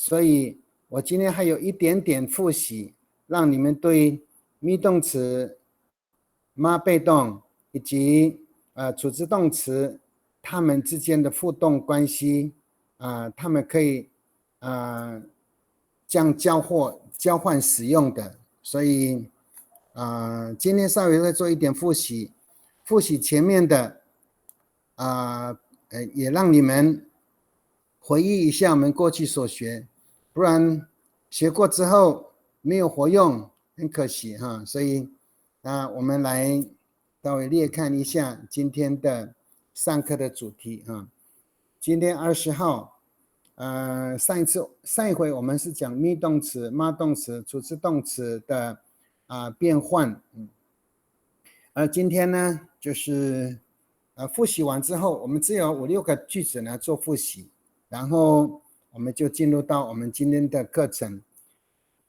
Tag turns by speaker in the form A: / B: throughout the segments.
A: 所以我今天还有一点点复习，让你们对 me 动词、ma 被动以及处置动词它们之间的互动关系它们可以这样交换使用的。所以今天稍微再做一点复习前面的也让你们回忆一下我们过去所学，不然学过之后没有活用，很可惜哈。所以我们来稍微列看一下今天的上课的主题哈。今天20号，上一回我们是讲 me 动词、ma 动词、处置动词的变换，而今天呢就是复习完之后，我们只有5-6个句子呢做复习，然后我们就进入到我们今天的课程。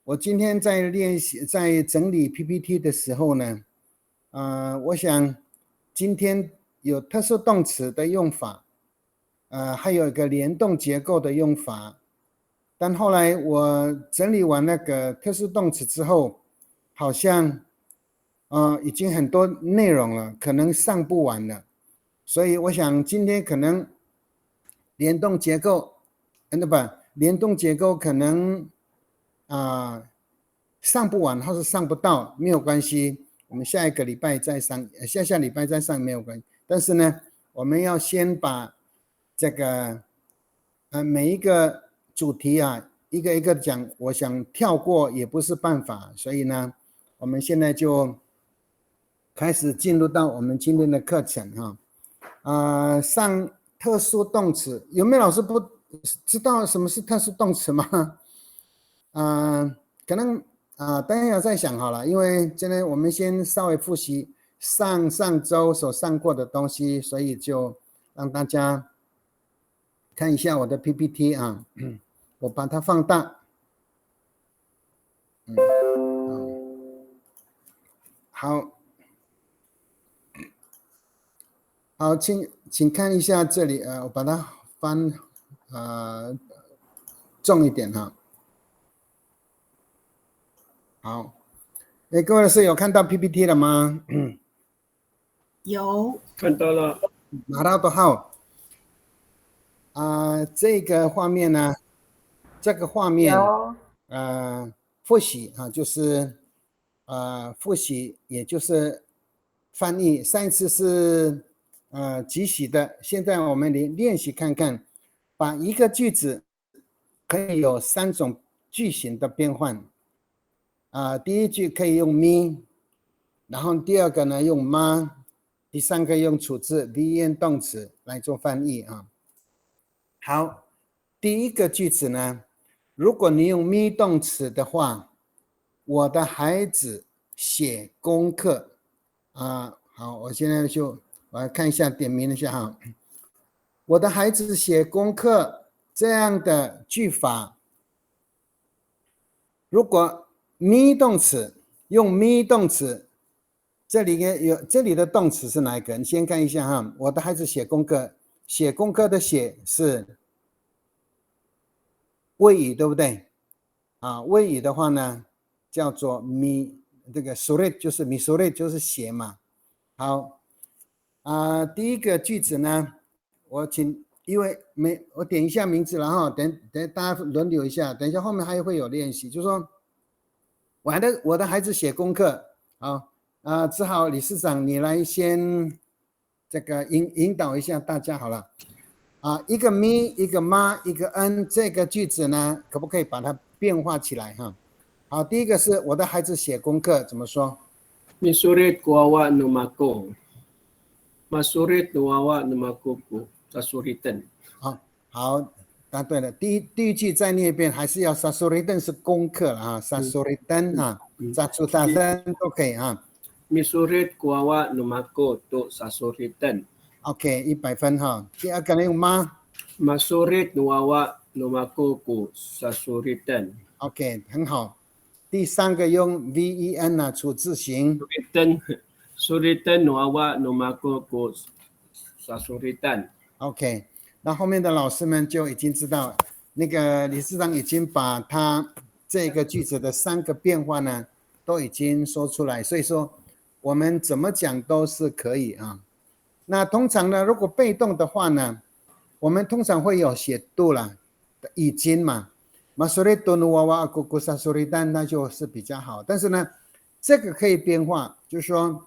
A: 我今天在练习在整理 PPT 的时候呢我想今天有特殊动词的用法还有一个联动结构的用法，但后来我整理完那个特殊动词之后，好像已经很多内容了，可能上不完了，所以我想今天可能联动结构可能上不完或是上不到没有关系，我们下个礼拜再上，下礼拜再上没有关系。但是呢，我们要先把这个每一个主题一个一个讲，我想跳过也不是办法，所以呢，我们现在就开始进入到我们今天的课程上特殊动词，有没有老师不知道什么是特殊动词吗？可能等一下再想好了，因为今天我们先稍微复习上周所上过的东西，所以就让大家看一下我的 PPT 我把它放大。好，请看一下这里我把它翻重一点好，各位老师有看到 PPT 了吗？
B: 有，
C: 看到了。
A: 拿到多好这个画面呢，复习就是复习也就是翻译，上一次是即习的，现在我们练习看看，把一个句子可以有3种句型的变换第一句可以用 me， 然后第二个呢用 ma， 第三个用处置 VN 动词来做翻译好，第一个句子呢，如果你用 me 动词的话，我的孩子写功课好，我现在我来看一下，点名一下我的孩子写功课这样的句法，如果 me 动词用 me 动词，这里的动词是哪一个？你先看一下我的孩子写功课，写功课的写是谓语，对不对谓语的话呢叫做 me， 这个 surit 就是 me surit 就是写嘛。好第一个句子呢，因为我点一下名字了等大家轮流一下，等一下后面还会有练习，就是说我的孩子写功课只好理事长你来先这个引导一下大家好了一个 me 一个 ma 一个 n， 这个句子呢可不可以把它变化起来好，第一个是我的孩子写功课怎么说？
C: Misurit ko awa numako. Masurit nuawa numakuku sasuritan。
A: 好，答对了。第一句再念一遍，还是要 sasuritan 是功课sasuritan sasuritan 都可以
C: Misurit ko awa numako to sasuritan。
A: OK 100分第二个呢用 ma。
C: Masurit nuawa numakuku sasuritan。
A: OK 很好。第三个用 VEN 处置型。
C: Suritan nuawa numakuku sasuritan。
A: OK 那后面的老师们就已经知道那个理事长已经把他这个句子的3个变化呢都已经说出来，所以说我们怎么讲都是可以啊。那通常呢，如果被动的话呢，我们通常会有写度啦，已经嘛，Masurid nu wawa aku kusasuridan， 那就是比较好。但是呢，这个可以变化，就是说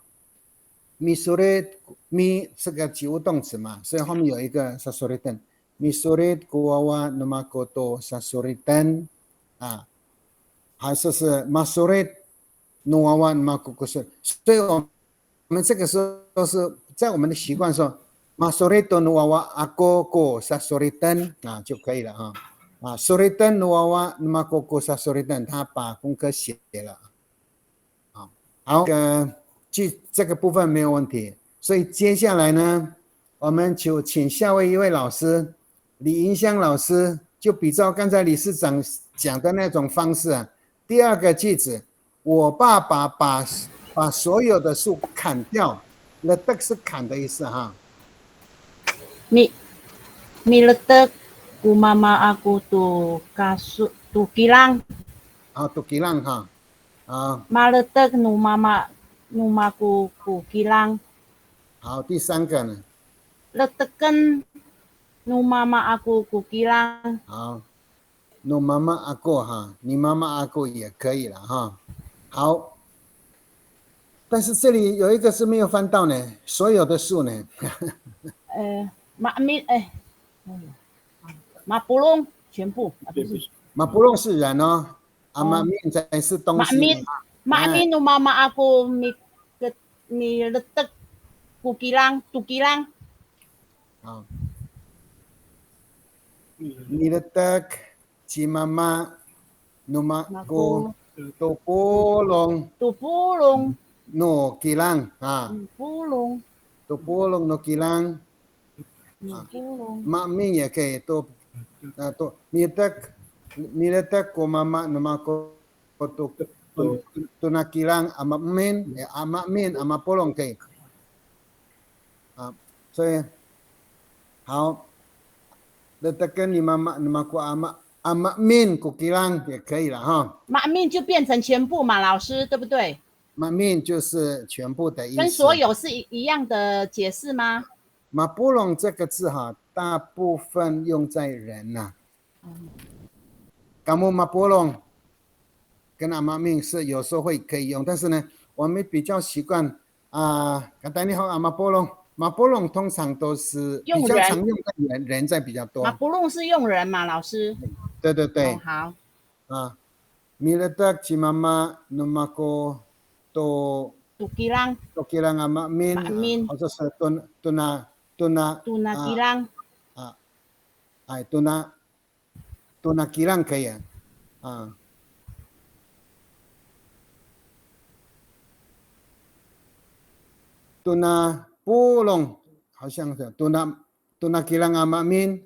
A: ，Misurid mi 是个及物动词嘛，所以后面有一个 sasuridan。Misurid kuwawa numakoto sasuridan 啊，还是 Masurid nu wawa numakokusur， 所以我们这个时候是在我们的习惯说 ，Masurid nu wawa aku kusasuridan 啊就可以了啊。Suridan nu wawa numakoku sasuridan， 他把功课写了。好，这个部分没有问题，所以接下来呢，我们就请下一位老师李银香老师，就比照刚才理事长讲的那种方式啊。第2个句子，我爸爸把所有的树砍掉，那这是砍的意思哈。
B: Miletek ku mama aku tu kilang.
A: 啊，tu kilang 哈，啊。
B: Maletek numaku ku kilang.
A: 好，第3个呢？
B: Letekan nu mama aku ku kilang.
A: 好，no mama aku 哈，你妈妈aku也可以了哈。好，但是这里有一个是没有翻到呢，所有的树呢。
B: 马布隆全部。
A: 马布隆是人哦，马面才是东西。
B: 马面nu mama aku mi letek ku kilang tu kilang。
A: 好。Mi letek ci mama numaku tupulong no kilang tupulong no kilang。mak min 也可以都mi letek ko mama numaku tuna kilang ama min ama polong 可以。所以好。letakkan ni mama numaku ama min ku kilang 也可以了哈。
B: 马面就变成全部嘛，老师对不对？
A: 马面就是全部的意思。
B: 跟所有是一样的解释吗？
A: 马布隆这个字哈，大部分用在人呐。kamu马布隆跟阿妈命是有时候会可以用，但是呢，我们比较习惯katanya你好阿妈布隆。马布隆通常都是比较常用的人在比较多。
B: 马布隆是用人嘛，老师？
A: 对对对。
B: 好。
A: Miletak ci mama numaku
B: tukilang
A: ama min， 或者是tuna
B: kilang。tuna
A: kilang 可以tuna pulong 好像是 tuna kilang ama min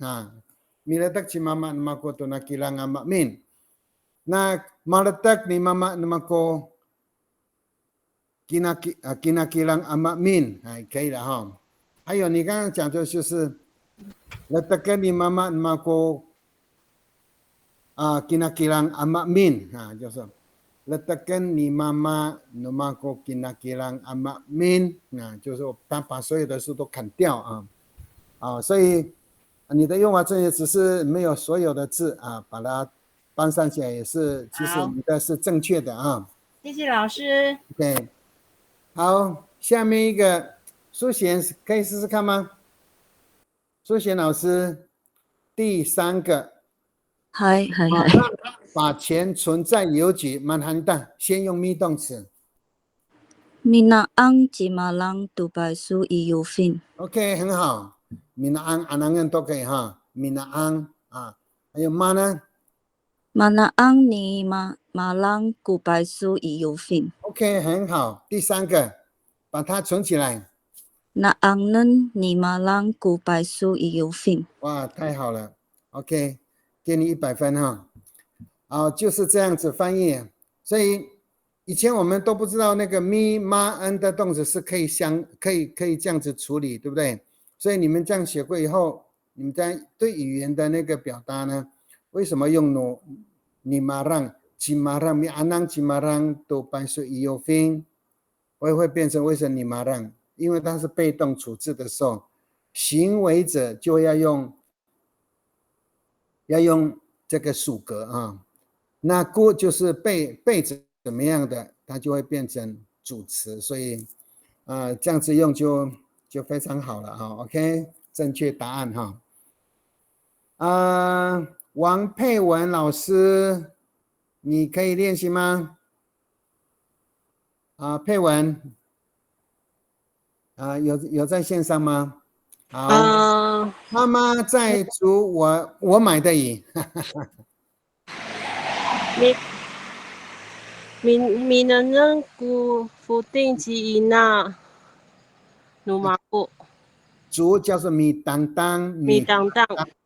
A: miletak ci mama numaku tuna kilang ama min。那maletak ni mama numaku kinakilang ama min 可以了哈。还有你刚刚讲的就是letakkan ni mama numaku kinakilang ama min 就是 letakkan ni mama numaku kinakilang ama min 就是他把所有的树都砍掉所以你的用法这也只是没有所有的字把它搬上起来也是，其实你的是正确的
B: 谢谢老师。
A: 对，好，下面一个苏贤可以试试看吗？苏贤老师，第3个，把钱存在邮局，manhanda，先用 mi 动词。
D: Minaang cimalang tubaisu iyufin。OK，
A: 很好 ，minaang anangan 都可以哈 ，minaang 还有 mana。Manaang
D: ni malang kubaisu iyufin。
A: OK， 很好。第3个，把它存起来。
D: Naangnen ni malang kubaisu iyufin。
A: 哇，太好了 ，OK， 给你100分哈。好，就是这样子翻译。所以以前我们都不知道那个 mi ma n 的动词是可以这样子处理，对不对？所以你们这样学过以后，你们在对语言的那个表达呢，为什么用你马让吉马让米阿囊吉马让都白水已有fin，会变成为什么你马让？因为它是被动处置的时候，行为者就要用这个属格啊。那过就是被怎么样的，它就会变成主词，所以这样子用就非常好了哈。OK， 正确答案哈。王佩文老师，你可以练习吗？佩文，有在线上吗？好，妈妈在煮我买的鱼。
E: Minanang ku futing ci ina numako
A: 煮叫做米当当，
E: 米当当，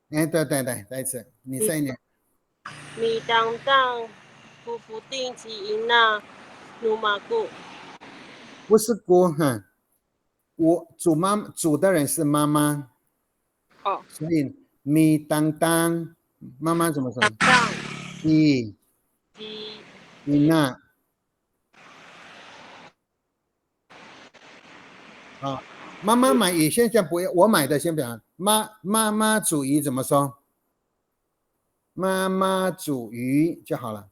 A: 哎，对，再一次，你声音点。
E: 米当当ku futing ci ina numako
A: 不是锅哈，我煮的人是妈妈，
E: 哦，
A: 所以米当当，妈妈怎么说？
E: 当
A: 伊娜，好，妈妈买鱼现在不要，我买的先不要。妈妈煮鱼怎么说？妈妈煮鱼就好了，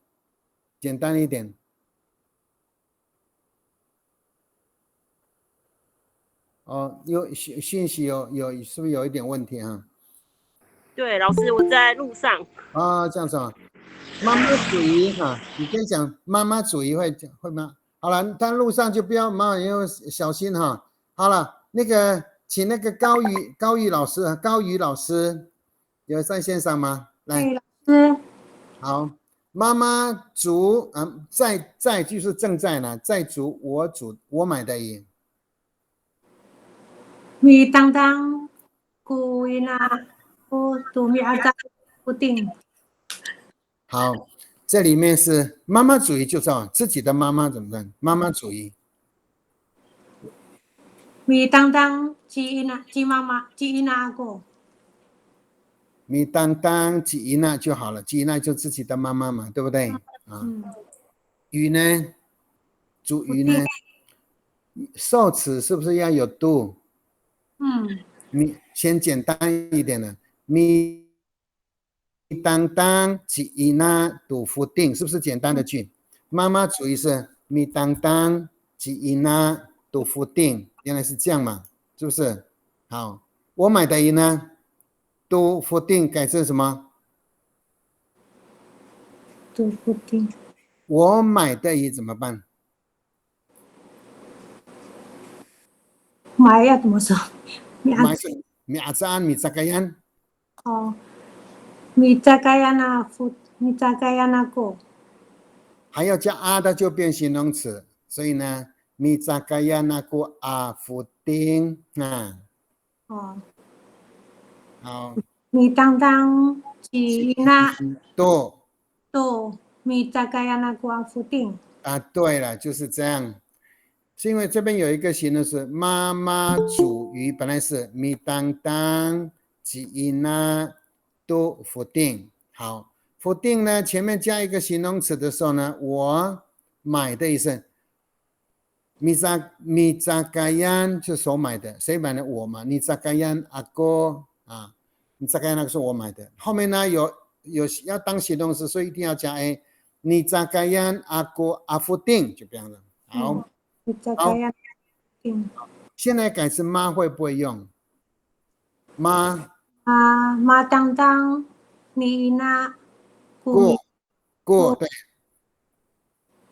A: 简单一点。有信息是不是有一点问题啊？
E: 对，老师我在路上。
A: 这样子啊，妈妈煮鱼哈，你先讲妈妈煮鱼会吗？好了，但路上就不要要小心哈。好了，那个请那个高宇老师有在线上吗？来，
F: 老师，
A: 好，妈妈煮在就是正在呢，在煮我买的鱼。
F: 米当当ku ina ku tumi aja puting。
A: 好，这里面是妈妈煮鱼就知道自己的妈妈怎么办？妈妈煮鱼。
F: 米当当ci妈妈ci ina aku。
A: 米当当吉伊娜就好了，吉伊娜就自己的妈妈嘛，对不对？鱼呢？煮鱼呢？受词是不是要有 do？先简单一点的，米当当吉伊娜都夫定，是不是简单的句？妈妈煮鱼是米当当吉伊娜都夫定，原来是这样嘛？是不是？好，我买的鱼呢？都夫定改成什么？
F: 都夫定。
A: 我买的鱼怎么办？
F: 买要怎么说？
A: 买是米阿赞米扎盖yan。
F: 米扎盖亚那夫米扎盖亚那个。
A: 还要加啊的就变形容词，所以呢，米扎盖亚那个啊夫定啊。好。
F: 米当当吉那
A: 都
F: 米扎盖亚那个阿夫定。
A: 对了，就是这样。是因为这边有一个形容词，妈妈煮鱼，本来是米当当吉那都夫定。好，夫定呢前面加一个形容词的时候呢，我买的意思。米扎盖亚是所买的，谁买的？我嘛。米扎盖亚阿哥啊。你再看那个是我买的，后面呢有要当形容词，所以一定要加 a。你再看阿哥阿夫定就这样了。好，好，现在改成妈会不会用？妈
F: 妈当当你那
A: 过对。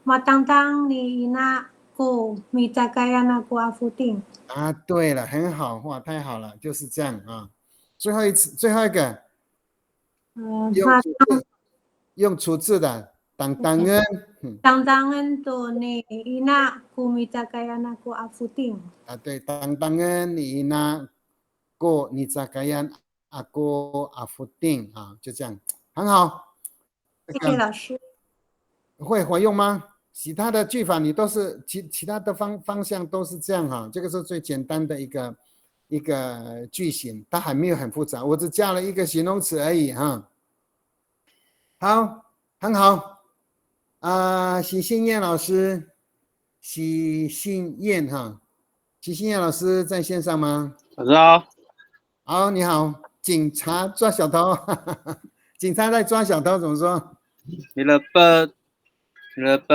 F: 妈当当你那过米扎盖亚那过阿夫定。
A: 对了，很好，哇，太好了，就是这样啊。最后一个，用处置的，当当恩
F: 都你那古米扎盖亚那过阿夫定。
A: 对，当当恩你那过你扎盖亚阿过阿夫定啊，就这样，很好。
F: 谢谢老师。
A: 会活用吗？其他的句法你都是其他的方向都是这样哈，这个是最简单的一个句型，它还没有很复杂，我只加了一个形容词而已哈。好，很好。许信燕老师，许信燕哈，许信燕老师在线上吗？
C: 老师好。
A: 好，你好。警察抓小偷，警察在抓小偷怎么说？
C: 你的不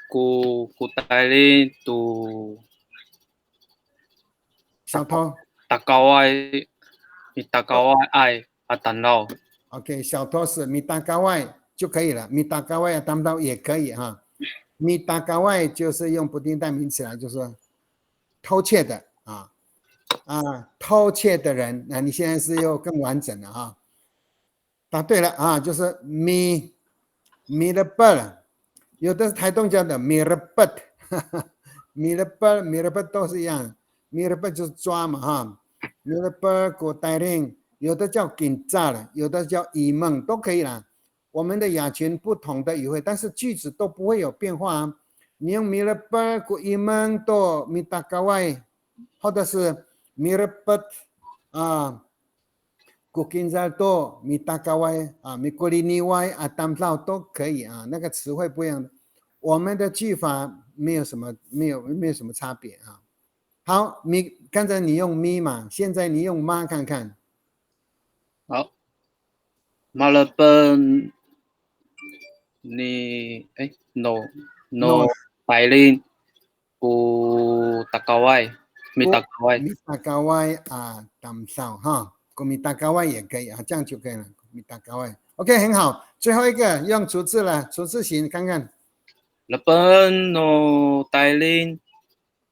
C: 古代哩都
A: 小偷。
C: 大高外，你大高外爱啊等到。
A: OK， 小偷是米达高外就可以了，米达高外当到也可以哈。米达高外就是用不定代名词来，就是说偷窃的偷窃的人，那你现在是又更完整了啊。答对了啊，就是米的 bird， 有的台东叫的米的 bird， 米的 bird 都是一样，米的 bird 就是抓嘛哈，米的 bird 古代令。有的叫警察了，有的叫以梦，都可以啦。我们的雅群不同的语汇，但是句子都不会有变化啊。你用米勒巴古以梦多米达高外，或者是米勒巴古警察多米达高外米古里尼外当到都可以啊。那个词汇不一样，我们的句法没有什么差别啊。好，刚才你用咪嘛，现在你用妈看看。
C: 好，马勒本你no 白领古大高外米大高外
A: 米大高外当少哈，米大高外也可以啊，这样就可以了。米大高外 ，OK， 很好。最后一个用除字了，除字型看看。
C: 日本 no 白领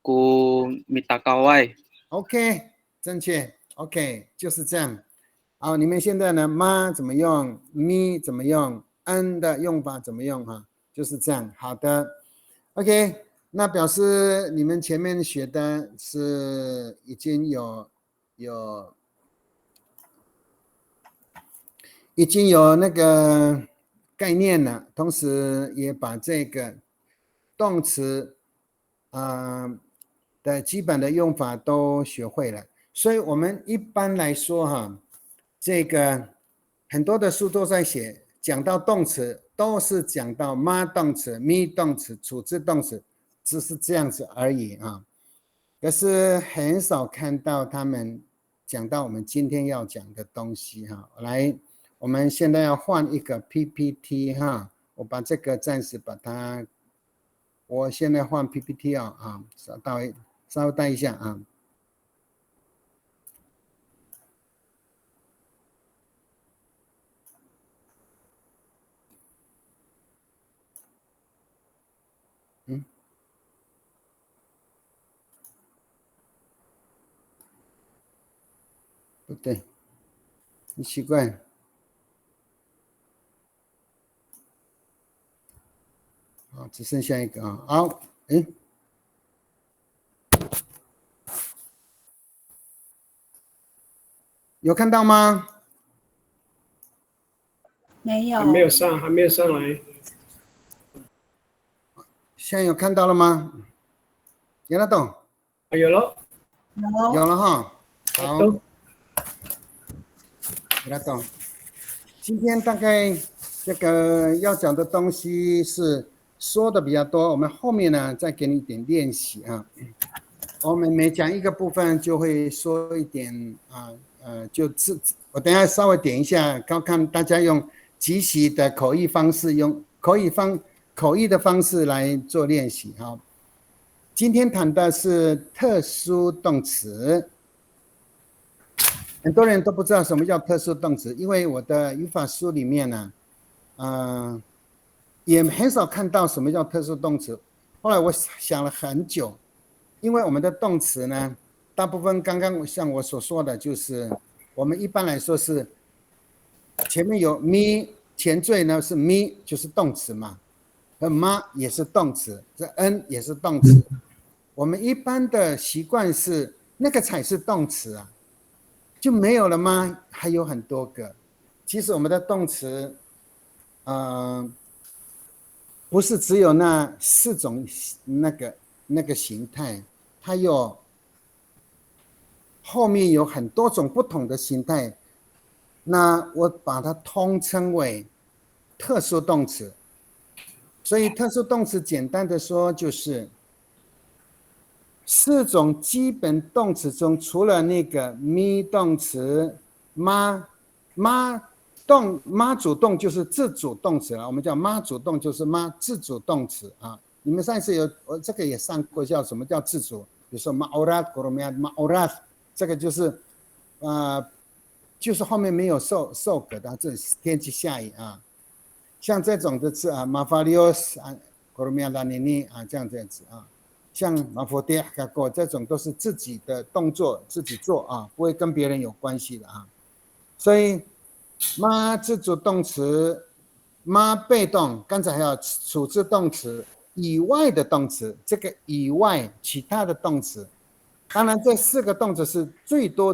C: 古米大高外
A: ，OK， 正确 ，OK， 就是这样。好，你们现在呢？妈怎么用？咪怎么用？恩的用法怎么用？哈，就是这样。好的 ，OK， 那表示你们前面学的是已经有那个概念了，同时也把这个动词的基本的用法都学会了。所以我们一般来说哈。这个很多的书都在写，讲到动词都是讲到妈动词、咪动词、处置动词，只是这样子而已啊。可是很少看到他们讲到我们今天要讲的东西哈。来，我们现在要换一个 PPT 哈，我把这个暂时把它，我现在换 PPT 稍微待一下啊。不对，很奇怪。好，只剩下一个啊。好，有看到吗？
F: 没有，
C: 还没有上来。
A: 现在有看到了吗？有了懂？
C: 有了，
A: 有了哈。好，有了懂。今天大概这个要讲的东西是说的比较多，我们后面呢再给你一点练习啊。我们每讲一个部分就会说一点我等一下稍微点一下，看大家用即席的口译方式，用口译的方式来做练习哈。今天谈的是特殊动词，很多人都不知道什么叫特殊动词，因为我的语法书里面呢，也很少看到什么叫特殊动词。后来我想了很久，因为我们的动词呢，大部分刚刚像我所说的，就是我们一般来说是前面有咪，前缀呢是咪，就是动词嘛，和妈也是动词，这恩也是动词。我们一般的习惯是那个才是动词啊，就没有了吗？还有很多个。其实我们的动词，不是只有那4种那个形态，它后面有很多种不同的形态，那我把它通称为特殊动词。所以特殊动词简单的说就是4种基本动词中，除了那个 me 动词妈主动就是自主动词了，我们叫妈主动就是妈自主动词啊。你们上一次我这个也上过，叫什么叫自主？比如说 ma'orat goromia ma'orat， 这个就是后面没有受格的，这天气下雨啊。像这种的字啊 ，mafalios goromia lanini 啊，这样子啊。像 mafodeh gago 这种都是自己的动作自己做啊，不会跟别人有关系的啊。所以妈自主动词，妈被动，刚才还有处置动词以外的动词，这个以外其他的动词，当然这4个动词是最多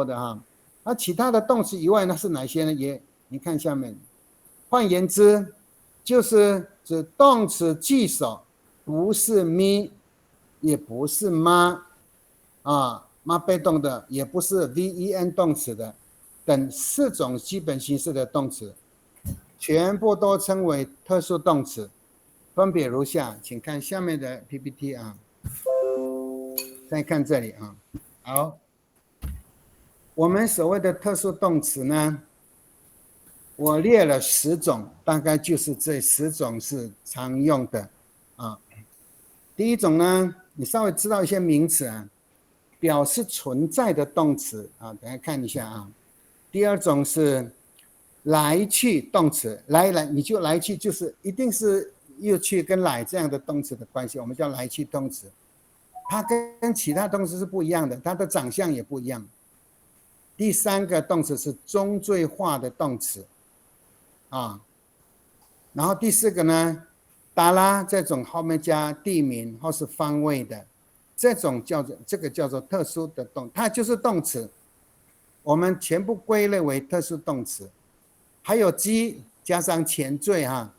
A: 的哈。那其他的动词以外呢是哪些呢？你看下面，换言之，就是指动词句首不是 me， 也不是妈啊，妈被动的，也不是 ven 动词的。等4种基本形式的动词，全部都称为特殊动词，分别如下，请看下面的 PPT 啊，再看这里啊。好，我们所谓的特殊动词呢，我列了10种，大概就是这10种是常用的啊。第一种呢，你稍微知道一些名词啊，表示存在的动词啊，等下看一下啊。第二种是来去动词，来你就来去，就是一定是又去跟来这样的动词的关系，我们叫来去动词。它跟其他动词是不一样的，它的长相也不一样。第3个动词是中缀化的动词啊，然后第4个呢，达拉这种后面加地名或是方位的，这个叫做特殊的动，它就是动词。我们全部归类为特殊动词，还有基加上前缀哈，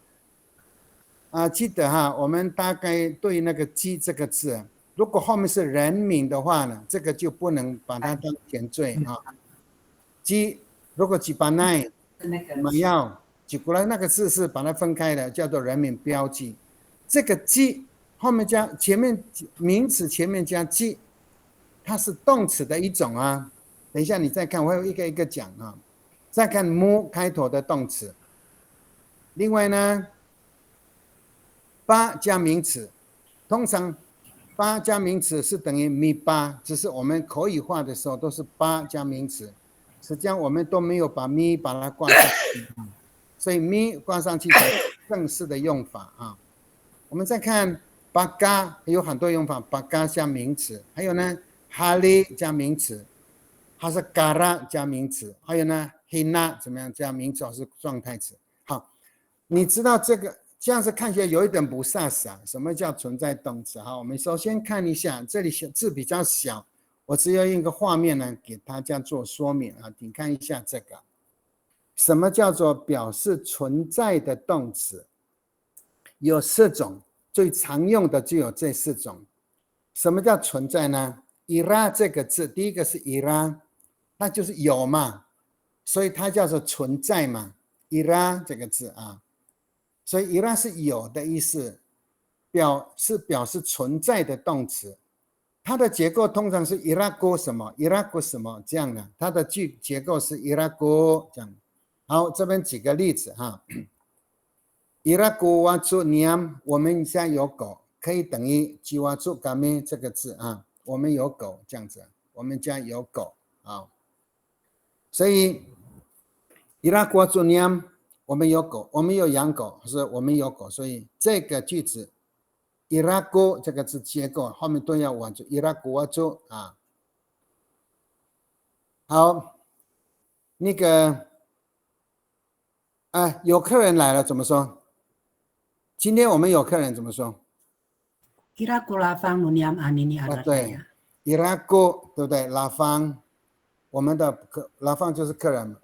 A: 记得哈，我们大概对那个基这个字，如果后面是人名的话呢，这个就不能把它当前缀啊。基如果吉巴奈马要吉古来那个字是把它分开的，叫做人名标记。这个基后面加前面名词前面加基，它是动词的一种啊。等一下你再看，我会一个一个讲啊。再看 mu 开头的动词，另外呢，巴加名词，通常巴加名词是等于 mi 巴，只是我们口语化的时候都是巴加名词，实际上我们都没有把 mi 把它挂上去，所以 mi 挂上去才是正式的用法啊。我们再看巴嘎有很多用法，巴嘎加名词，还有呢哈利加名词。它是 gara 加名词，还有呢 hina 怎么样加名词是状态词。好，你知道这样子看起来有一点不飒飒，什么叫存在动词？好，我们首先看一下，这里字比较小，我只有用一个画面呢给大家做说明啊。你看一下这个，什么叫做表示存在的动词？有4种，最常用的就有这4种。什么叫存在呢？ira 这个字，第一个是 ira。那就是有嘛，所以它叫做存在嘛 ，ira 这个字啊，所以 ira 是有的意思，表示存在的动词，它的结构通常是 irago 什么 irago 什么这样的，它的结构是 irago 这样。好，这边举个例子哈 ，irago watu niam， 我们家有狗，可以等于 jiwatu kami 这个字啊，我们有狗这样子，我们家有狗啊。所以，伊拉国主念我们有狗，我们有养狗，是我们有狗，所以这个句子，伊拉国这个字结构后面都要往住伊拉国主啊。好，那个，有客人来了怎么说？今天我们有客人怎么说？
G: 伊拉国拉方努尼安阿尼尼阿拉
A: 对，伊拉国对不对？拉方。我们的拉方就是客人，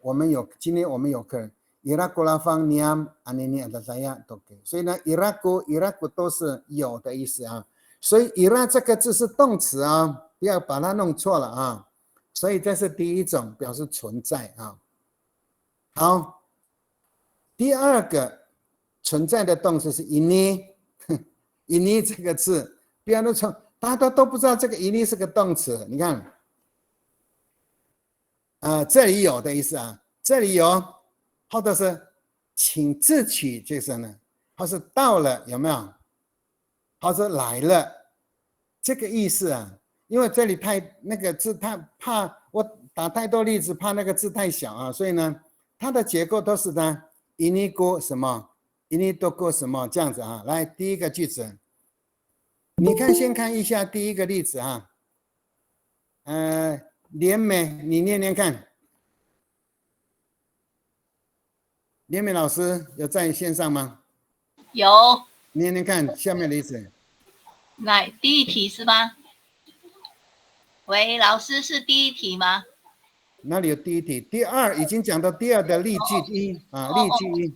A: 今天我们有客人，伊拉国拉方尼安阿尼尼阿达塞亚都可以，所以呢，伊拉国都是有的意思啊，所以伊拉这个字是动词啊，不要把它弄错了啊，所以这是第一种表示存在啊。好，第二个存在的动词是 ini，ini 这个字，不要从大家都不知道这个 ini 是个动词。你看，这里有的意思啊，这里有，或者是请自取就是呢，或是到了有没有？或者来了，这个意思啊。因为这里那个字太怕我打太多例子，怕那个字太小啊，所以呢，它的结构都是呢 ini go 什么 ini do go 什么这样子啊。来，第一个句子，你看先看一下第一个例子啊。连美，你念念看。连美老师有在线上吗？
H: 有。
A: 念念看下面的例子。
H: 来，第一题是吗？喂，老师是第一题吗？
A: 哪里有第一题？第二已经讲到第二的例句一啊，例句一。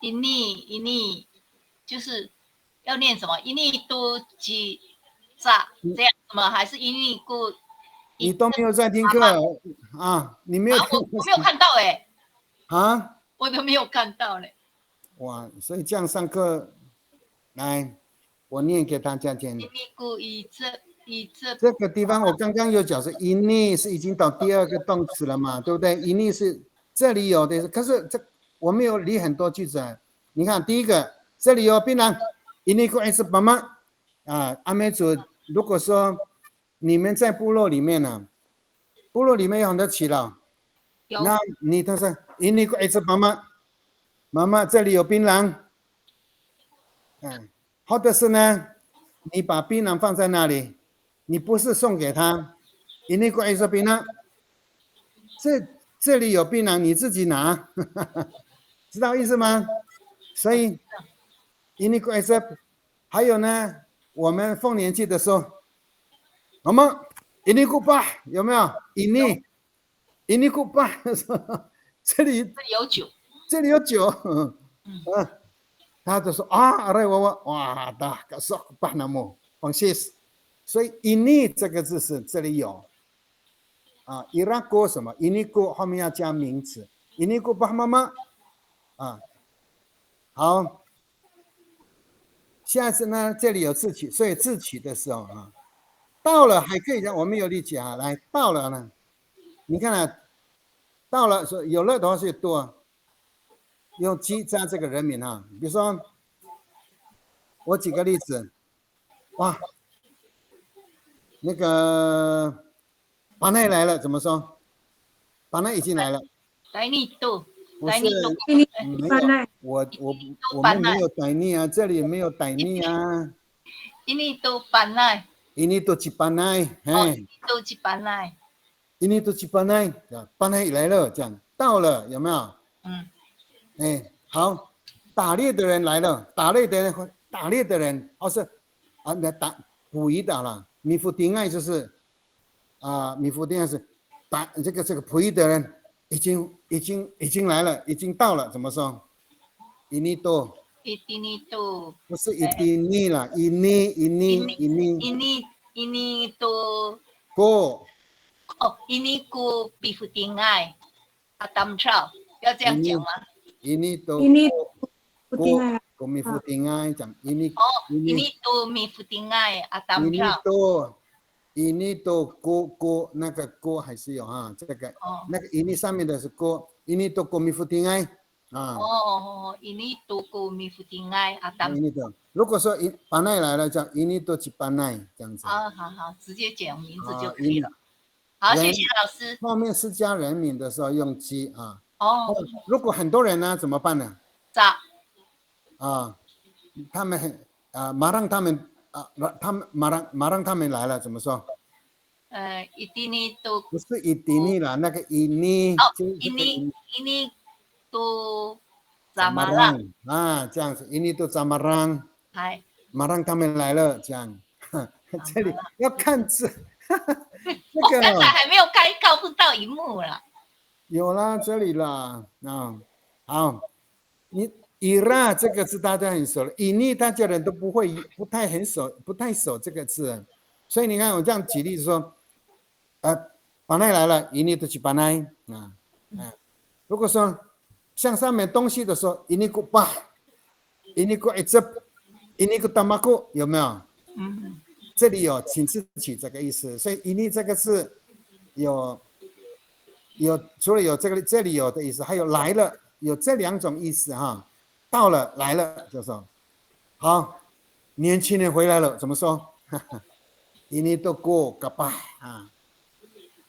H: ini 就是要念什么？ini do ji za 这样吗？还是 ini go？
A: 你都没有在听课啊？你没有听？
H: 我没有看到哎。
A: 啊？
H: 我都没有看到嘞。
A: 哇，所以这样上课，来，我念给大家听。
H: ini go
A: 这个地方我刚刚有讲是 ini 是已经到第二个动词了嘛，对不对 ？ini 是这里有的，可是我们有理很多句子啊。你看第一个这里有槟榔 ，ini go es mama 啊，阿美族如果说你们在部落里面呢，部落里面有很多耆老，那你都是 ini go es mama， 妈妈这里有槟榔，或者是呢，你把槟榔放在那里。你不是送给他，ini go es槟榔，这里有槟榔，你自己拿，知道意思吗？所以 ini go es， 还有呢，我们丰年祭的时候，妈妈 ini go ba 有没有 ini go ba 这里
H: 有酒，
A: 这里有酒，他就说啊，来我哇的，说巴那么放心。所以 ini 这个字是这里有啊 ，irago 什么 inigo 后面要加名词 ，inigo 爸妈妈啊，好，下次呢这里有自取，所以自取的时候啊，到了还可以让我们有例句啊，来到了呢，你看啊，到了说有了的话是多，用鸡加这个人名啊，比如说我举个例子，哇。那个巴奈来了怎么说？巴奈已经来了。
H: 来你度，
A: 不是，没有，我们没有歹逆啊，这里没有歹逆啊。
H: ini do panai。ini
A: do ci panai，
H: 哎。do ci panai。ini
A: do ci panai， 巴奈来了，这样到了有没有？好，打猎的人来了，打猎的人，或是啊，捕鱼的了。米夫丁爱就是米夫丁爱是打这个捕鱼的人已经来了，已经到了，怎么说 ？ini do 不是 ini 啦 ，ini
H: do
A: go
H: ini go 米夫丁爱Adam Chow 要这样讲吗
A: ？ini do go 米夫丁爱讲 ini
H: do 米夫丁爱Adam Chow。ini
A: do go 那个 go 还是有哈，这个那个 ini 上面的是 go，ini do go 米夫丁爱啊。
H: ini do go 米夫丁爱Adam。
A: ini do 如果说巴奈来了叫 ini do ci panai 这样子。
H: 好，直接讲名字就可以了。好，谢谢老师。
A: 后面是加人名的时候用鸡啊。如果很多人呢怎么办呢？他们马上他们马上他们来了怎么说
H: ini do
A: 不是 ini 啦，那个 ini
H: ini do zamaran
A: 这样子 ini do zamaran 马上他们来了这样这里要看字
H: 我刚才还没有开，看不到荧幕了。
A: 有啦，这里啦好，你ira 这个字大家很熟了，ini 大家人都不太熟这个字，所以你看我这样举例说，巴奈来了，ini do ci panai 如果说向上面东西的时候，ini ku bah，ini ku ecep，ini ku tamaku，有没有？这里有请自取这个意思，所以ini这个字有除了有这里有的意思，还有来了，有这两种意思哈。到了来了就说好，年轻人回来了，怎么说？ini tuku kapai 啊。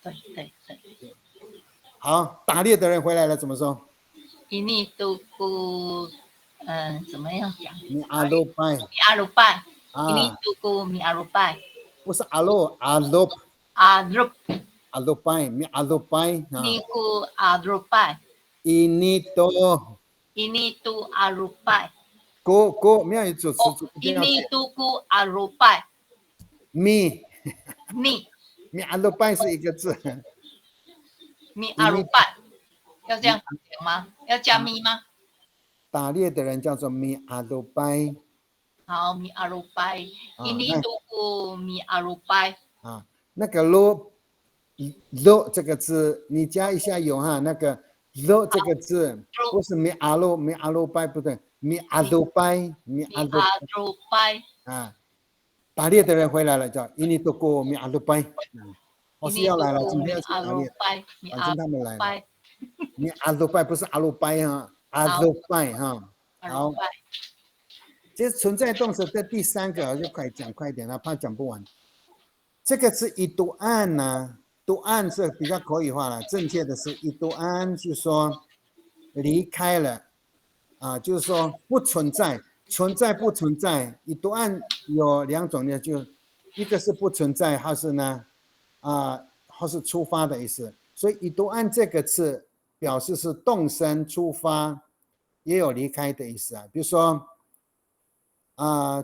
H: 对对对。
A: 好，打猎的人回来了，怎么说？ini
H: tuku，怎么样讲？
A: mi alupai，
H: mi alupai， ini
A: 啊，
H: tuku mi alupai，
A: 不是alupai mi alupai，
H: ini ku alupai，
A: ini
H: tu alupai，
A: go 没有主词，
H: ini tuku alupai，
A: mi
H: mi
A: alupai 是一个字，
H: mi alupai， 要这样讲吗？要加咪吗？
A: 打猎的人叫做 mi alupai
H: 好 mi alupai，
A: 啊
H: ini tuku mi alupai，
A: 啊，那个 lo 这个字，你加一下油哈，那个 lo 这个字不是 mi alupai 不对 mi alupai
H: mi alupai，
A: 啊，打猎的人回来了，叫 ini tuku mi alupai， 我是要来了，今天要去打猎，反正他们来了。mi alupai 不是阿鲁拜哈，阿鲁拜哈。好，这存在动词的第三个，就快讲快一点了，怕讲不完。这个是一读案呢，读案是比较口语化了，正确的是一读案，就是说离开了啊，就是说不存在，存在不存在。一读案有两种呢，就一个是不存在，还是呢或是出发的意思。所以一读案这个字表示是动身出发，也有离开的意思啊。比如说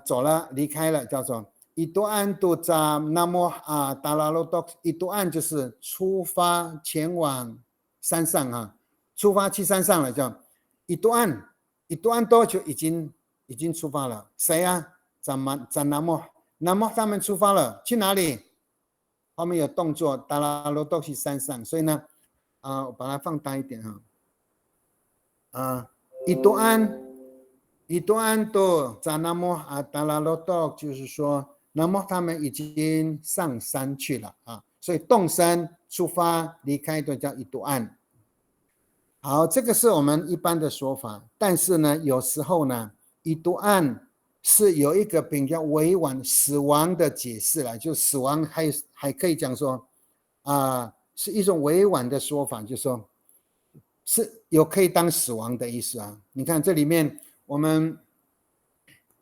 A: 走了离开了，叫做Ituan tu jam namoh talalotok Ituan 就是出发前往山上啊，出发去山上了叫Ituan都就已经出发了。谁啊？jam namoh 他们出发了，去哪里？后面有动作，talalotok 去山上，所以呢，我把它放大一点哈。Ituan tu jam namoh talalotok 就是说。那么他们已经上山去了啊，所以动身出发离开都叫一读案。好，这个是我们一般的说法，但是呢，有时候呢，一读案是有一个比较委婉死亡的解释了，就死亡还可以讲说是一种委婉的说法，就说是有可以当死亡的意思啊。你看这里面我们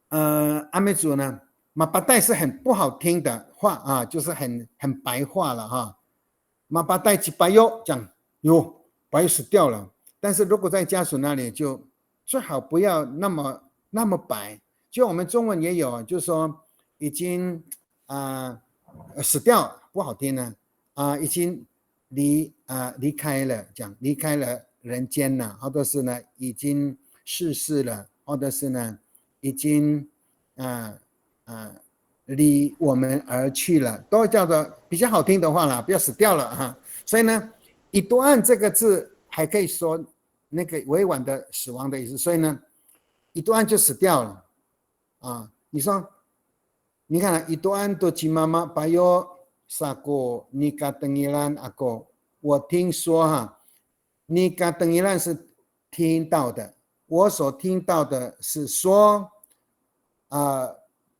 A: 阿美族呢。马巴代是很不好听的话啊，就是很白话了哈。马巴代几白哟，讲哟白死掉了。但是如果在家属那里，就最好不要那么白。就我们中文也有，就是说已经死掉不好听呢已经离开了，讲离开了人间了，或者是呢已经逝世了，或者是呢已经离我们而去了，都叫做比较好听的话啦，不要死掉了哈。所以呢，一读案这个字还可以说那个委婉的死亡的意思，所以呢，一读案就死掉了啊。你说，你看一读案都吉妈妈巴哟萨过尼嘎登伊兰阿哥，我听说哈，尼嘎登伊兰是听到的，我所听到的是说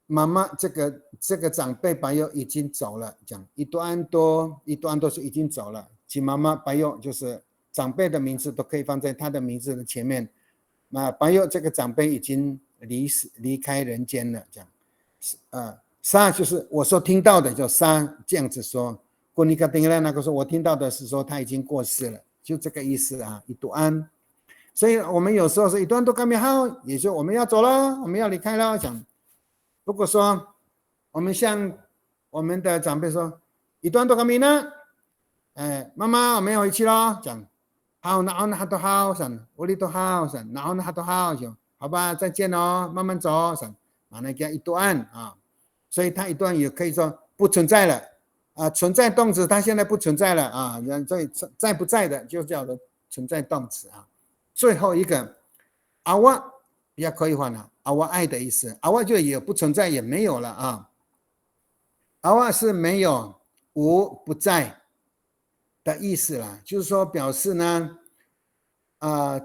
A: 妈妈这个长辈白友已经走了，讲一段多是已经走了。其妈妈白友就是长辈的名字都可以放在他的名字的前面。白友这个长辈已经离开人间了，这样。沙就是我所听到的，叫沙这样子说。过尼卡丁拉那个说，我听到的是说他已经过世了，就这个意思啊。一段，所以我们有时候是一段都还没好，也就我们要走了，我们要离开了，讲。如果说我们向我们的长辈说一段多个米呢，妈妈我们要回去了，讲好，然后呢他都好，想我里都好，想然后呢他都好，就好吧，再见哦，慢慢走，想把那个一段啊，所以他一段也可以说不存在了存在动词它现在不存在了所以在不在的就叫做存在动词啊。最后一个阿瓦比较可以换了，阿瓦爱的意思，阿瓦就也不存在也没有了啊。阿瓦是没有无不在的意思啦，就是说表示呢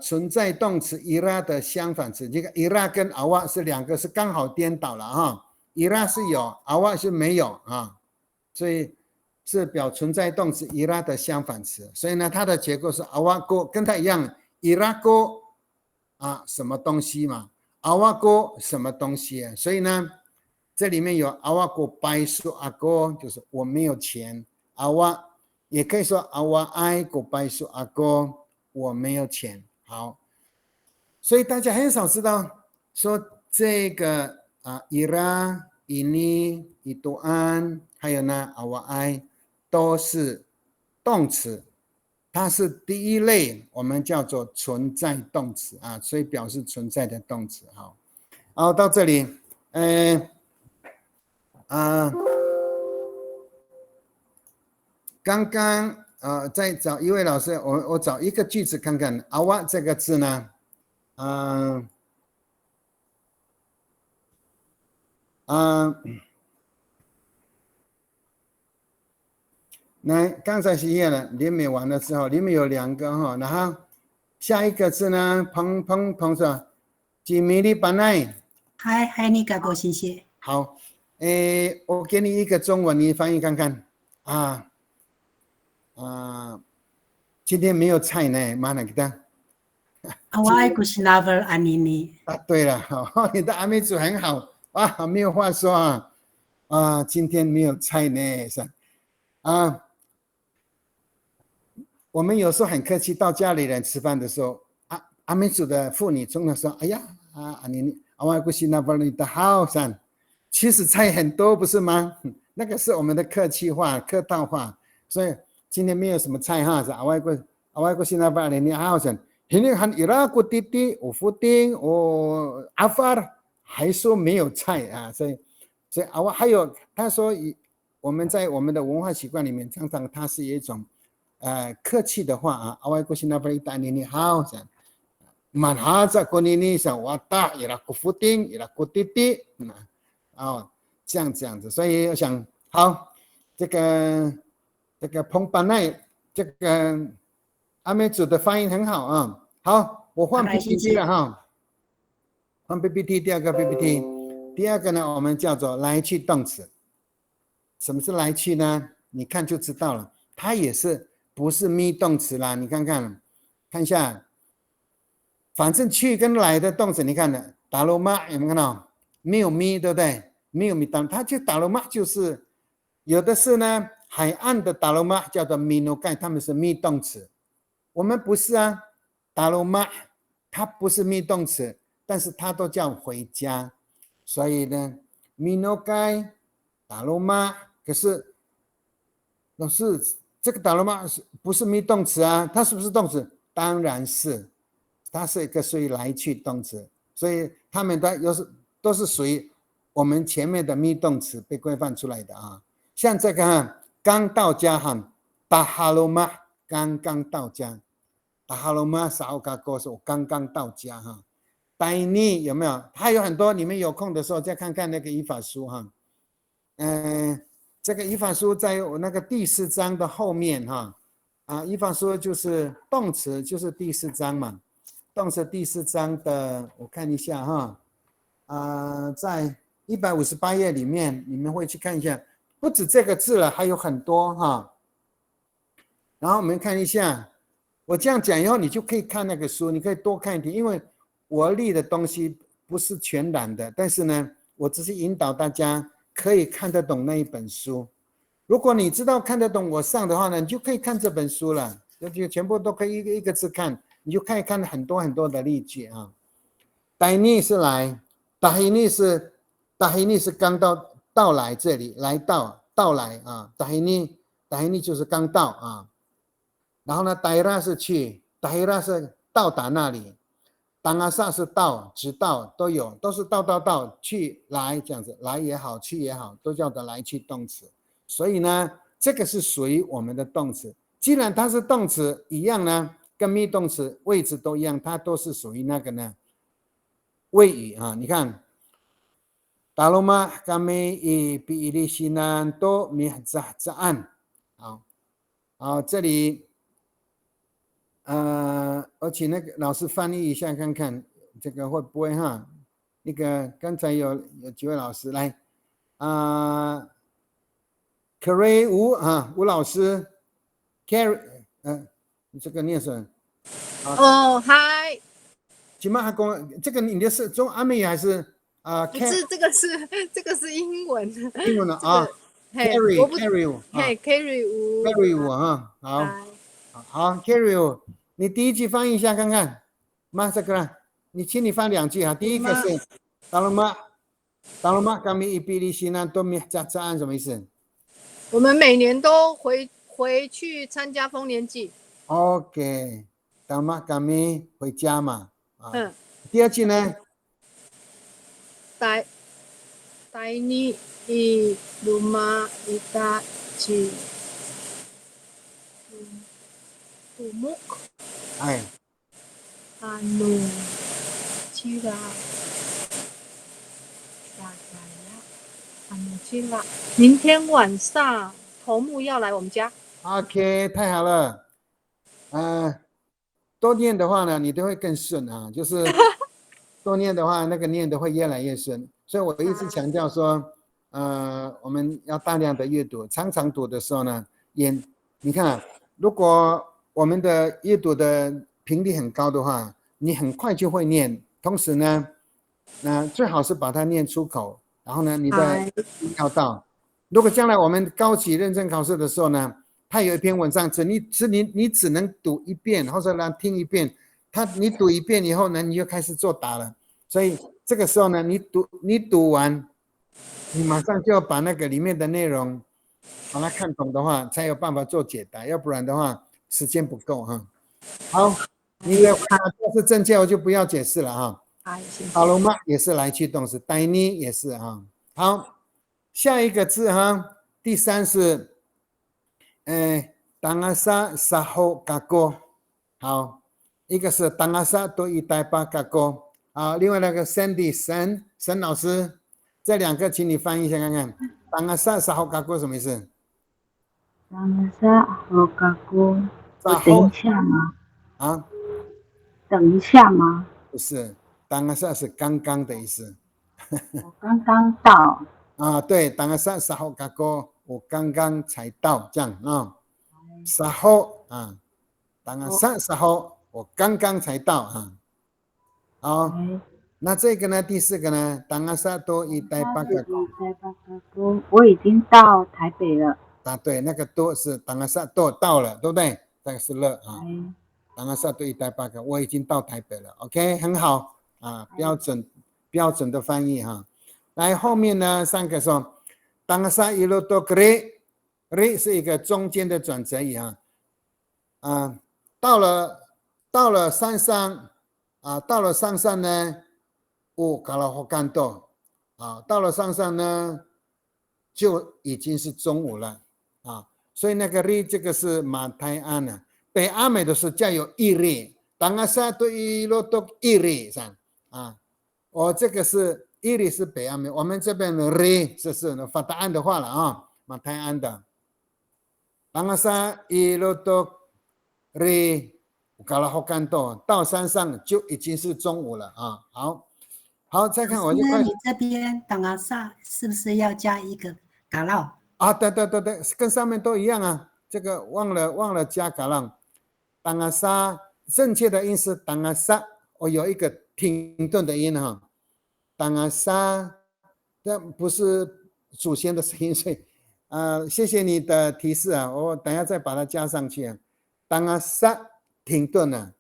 A: 存在动词伊拉的相反词，这个伊拉跟阿瓦是两个是刚好颠倒了哈，伊拉是有，阿瓦是没有啊，所以是表存在动词伊拉的相反词，所以呢它的结构是阿瓦哥，跟它一样，伊拉哥什么东西嘛，阿瓦哥什么东西啊，所以呢这里面有阿瓦哥拜苏阿哥，就是我没有钱，阿瓦也可以说阿瓦爱哥拜苏阿哥，我没有钱。好，所以大家很少知道说这个伊拉、伊尼、伊多安，还有呢阿瓦埃都是动词，它是第一类，我们叫做存在动词啊，所以表示存在的动词。好，好到这里，刚刚再找一位老师，我找一个句子看看。阿瓦这个字呢，来，刚才是页了，里面完了之后，里面有两个哈，然后下一个字呢，彭说，吉米利班奈，
G: 嗨，你嘎哥，谢谢。
A: 好，我给你一个中文，你翻译看看今天没有菜呢，妈那个的。
G: 我爱古西纳尔阿尼尼。
A: 对了，你的阿美族很好啊，没有话说今天没有菜呢，是我们有时候很客气，到家里人吃饭的时候，阿美族的妇女总是说：“哎呀，你阿外古西那边的好噻。”其实菜很多，不是吗？那个是我们的客气话、客套话，所以今天没有什么菜哈，是阿外古西那边的你好噻。今天喊伊拉古弟弟、我夫丁、我阿法还说没有菜啊，所以还有他说我们在我们的文化习惯里面，常常它是一种客气的话啊，阿外古西那边的你好噻。曼哈扎古尼尼上瓦达伊拉古夫丁伊拉古弟弟这样子，所以我想好这个彭班奈这个阿美族的发音很好啊。好，我换 PPT 了哈，换 PPT 第二个 PPT， 第二个呢我们叫做来去动词。什么是来去呢？你看就知道了，它也是不是咪动词啦？你看一下，反正去跟来的动词，你看的达罗马有没有看到？没有咪，对不对？没有咪当，它就达罗马就是有的是呢，海岸的达罗马叫做米诺盖，他们是咪动词，我们不是啊。达罗马它不是咪动词，但是它都叫回家，所以呢，米诺盖达罗马，可是老师这个达罗马不是咪动词啊？它是不是动词？当然是，它是一个属于来去动词，所以它们都是属于我们前面的咪动词被规范出来的啊。像这个刚到家哈，达哈罗马刚刚到家，达哈罗马萨奥嘎哥是我刚刚到家哈。呆尼有没有？还有很多，你们有空的时候再看看那个语法书哈。这个语法书在我那个第4章的后面哈。语法书就是动词，就是第4章嘛。动词第4章的，我看一下哈。在158页里面，你们会去看一下，不止这个字了，还有很多哈。然后我们看一下，我这样讲以后，你就可以看那个书，你可以多看一点，因为我立的东西不是全然的，但是呢，我只是引导大家可以看得懂那一本书。如果你知道看得懂我上的话呢，你就可以看这本书了，就全部都可以一个字看，你就可以看很多很多的例句啊。呆尼是来。达黑尼是刚到来这里，到来啊，达黑尼就是刚到啊。然后呢，达伊拉是去，达伊拉是到达那里，当阿萨是到，直到都有，都是到去来这样子，来也好，去也好，都叫做来去动词。所以呢，这个是属于我们的动词。既然它是动词，一样呢，跟 me 动词位置都一样，它都是属于那个呢谓语啊。你看 Taluma kami ibilisinan to mihzahzaan 好，这里而且那个老师翻译一下看看，这个会不会哈？那个刚才有几位老师来Carry 吴老师 ，Carry 你这个念什么？
I: 哦，嗨，
A: 请问阿公，这个你的是中阿美还是
I: 不是这个是英文，
A: 英文的啊？Carry 吴哈，好 Carry 你第一句翻译一下看看，马这个请你翻2句啊。第一个是 Taluma kami ibilisinan to mihzahzaan 什么意思？
I: 我们每年都回去参加丰年祭。
A: OK， Taluma kami 回家嘛。第二句呢？
I: 带你di rumah kita ci tumuk anu cila明天晚上头目要来我们家。
A: OK， 太好了。多念的话呢，你都会更顺啊。就是多念的话，那个念的会越来越顺。所以我一直强调说，我们要大量的阅读，常常读的时候呢，你看，如果我们的阅读的频率很高的话，你很快就会念。同时呢，最好是把它念出口。然后呢，你的要到，如果将来我们高级认证考试的时候呢，他有一篇文章，你只能读一遍，或者呢听一遍，你读一遍以后呢，你就开始作答了。所以这个时候呢，你读完，你马上就要把那个里面的内容把它看懂的话，才有办法做解答，要不然的话时间不够哈。好，你的是正确，我就不要解释了哈。Taluma 也是来去动词，带你也是哈。好，下一个字哈，第3是Tangasa saho kako。好，一个是 Tangasa to itaipa kako。好，另外那个 Sandy 沈老师，这2个请你翻译一下看看。Tangasa saho kako 什么意思
J: ？Tangasa saho kako， 等一下吗？等一下吗？
A: 不是。Tangasa 是刚刚的意思，
J: 我刚刚到
A: 对 ，Tangasa saho kako， 我刚刚才到，这样啊。saho Tangasa saho， 我刚刚才到啊。好，那这个呢？第4个呢 ？Tangasa to itaipa kako，
J: 我已经到台北了。
A: 对，那个都是 Tangasa to 到了，对不对？这个是了啊。Tangasa to itaipa kako， 我已经到台北了。OK， 很好。标准的翻译哈。来后面呢3个说 Tangasa ilo to re 是一个中间的转折语哈。到了山上呢，kalau hokanto 到了山上呢就已经是中午了所以那个 re 这个是马台安了，北阿美的是叫有一 re Tangasa to ilo to iri 上。这个是伊犁是北岸，我们这边的 re 这是法达安的话了啊，马台安的。Tangasa iloto re kalau hokanto 到山上就已经是中午了啊。好，再看我就看
G: 你这边 Tangasa 是不是要加一个嘎浪？
A: 对，跟上面都一样啊。这个忘了加嘎浪。Tangasa 正确的音是 Tangasa， 我有一个停顿的音哈。Tangasa 这不是祖先的声音，所以谢谢你的提示啊，我等一下再把它加上去啊。Tangasa 停顿了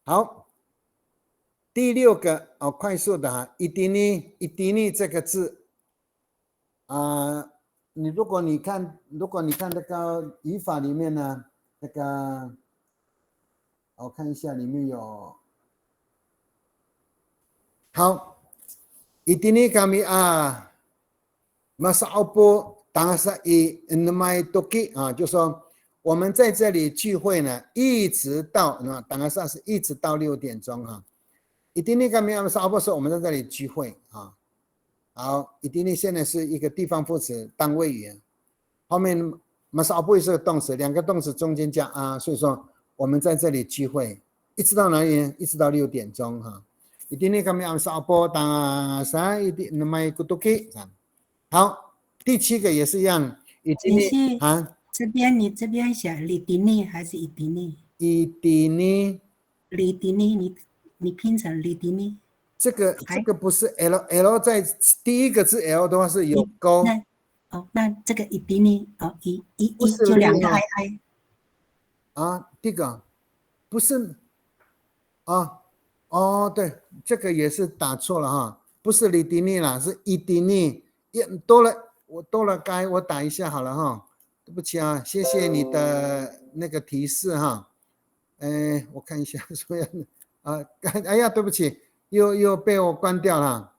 A: 好，第6个快速的哈，idini 这个字如果你看那个语法里面呢，那个我看一下里面有。好 ，idini kami masa opo tangasa i namai toki 就说我们在这里聚会呢，一直到当然是一直到6点钟哈。一定那个没有阿波说我们在这里聚会啊。好，一定现在是一个地方副词当位员，后面马上阿波是个动词，两个动词中间加啊，所以说我们在这里聚会，一直到哪里？一直到6点钟哈。一定那个没有阿波当啥一定那么个都可以。好，第7个也是一样，一定啊。
G: 你这边写里迪尼还是伊迪尼？
A: 伊迪尼，
G: 里迪尼，你拼成里迪尼。
A: 这个不是 L 在第一个字 L 的话是有勾。
G: 那这个伊迪尼就2个 I
A: 啊，这个不是对，这个也是打错了哈，不是里迪尼啦，是伊迪尼，我多了该我打一下好了哈。对不起啊，谢谢你的那个提示哈。我看一下，说要哎呀，对不起，又被我关掉了。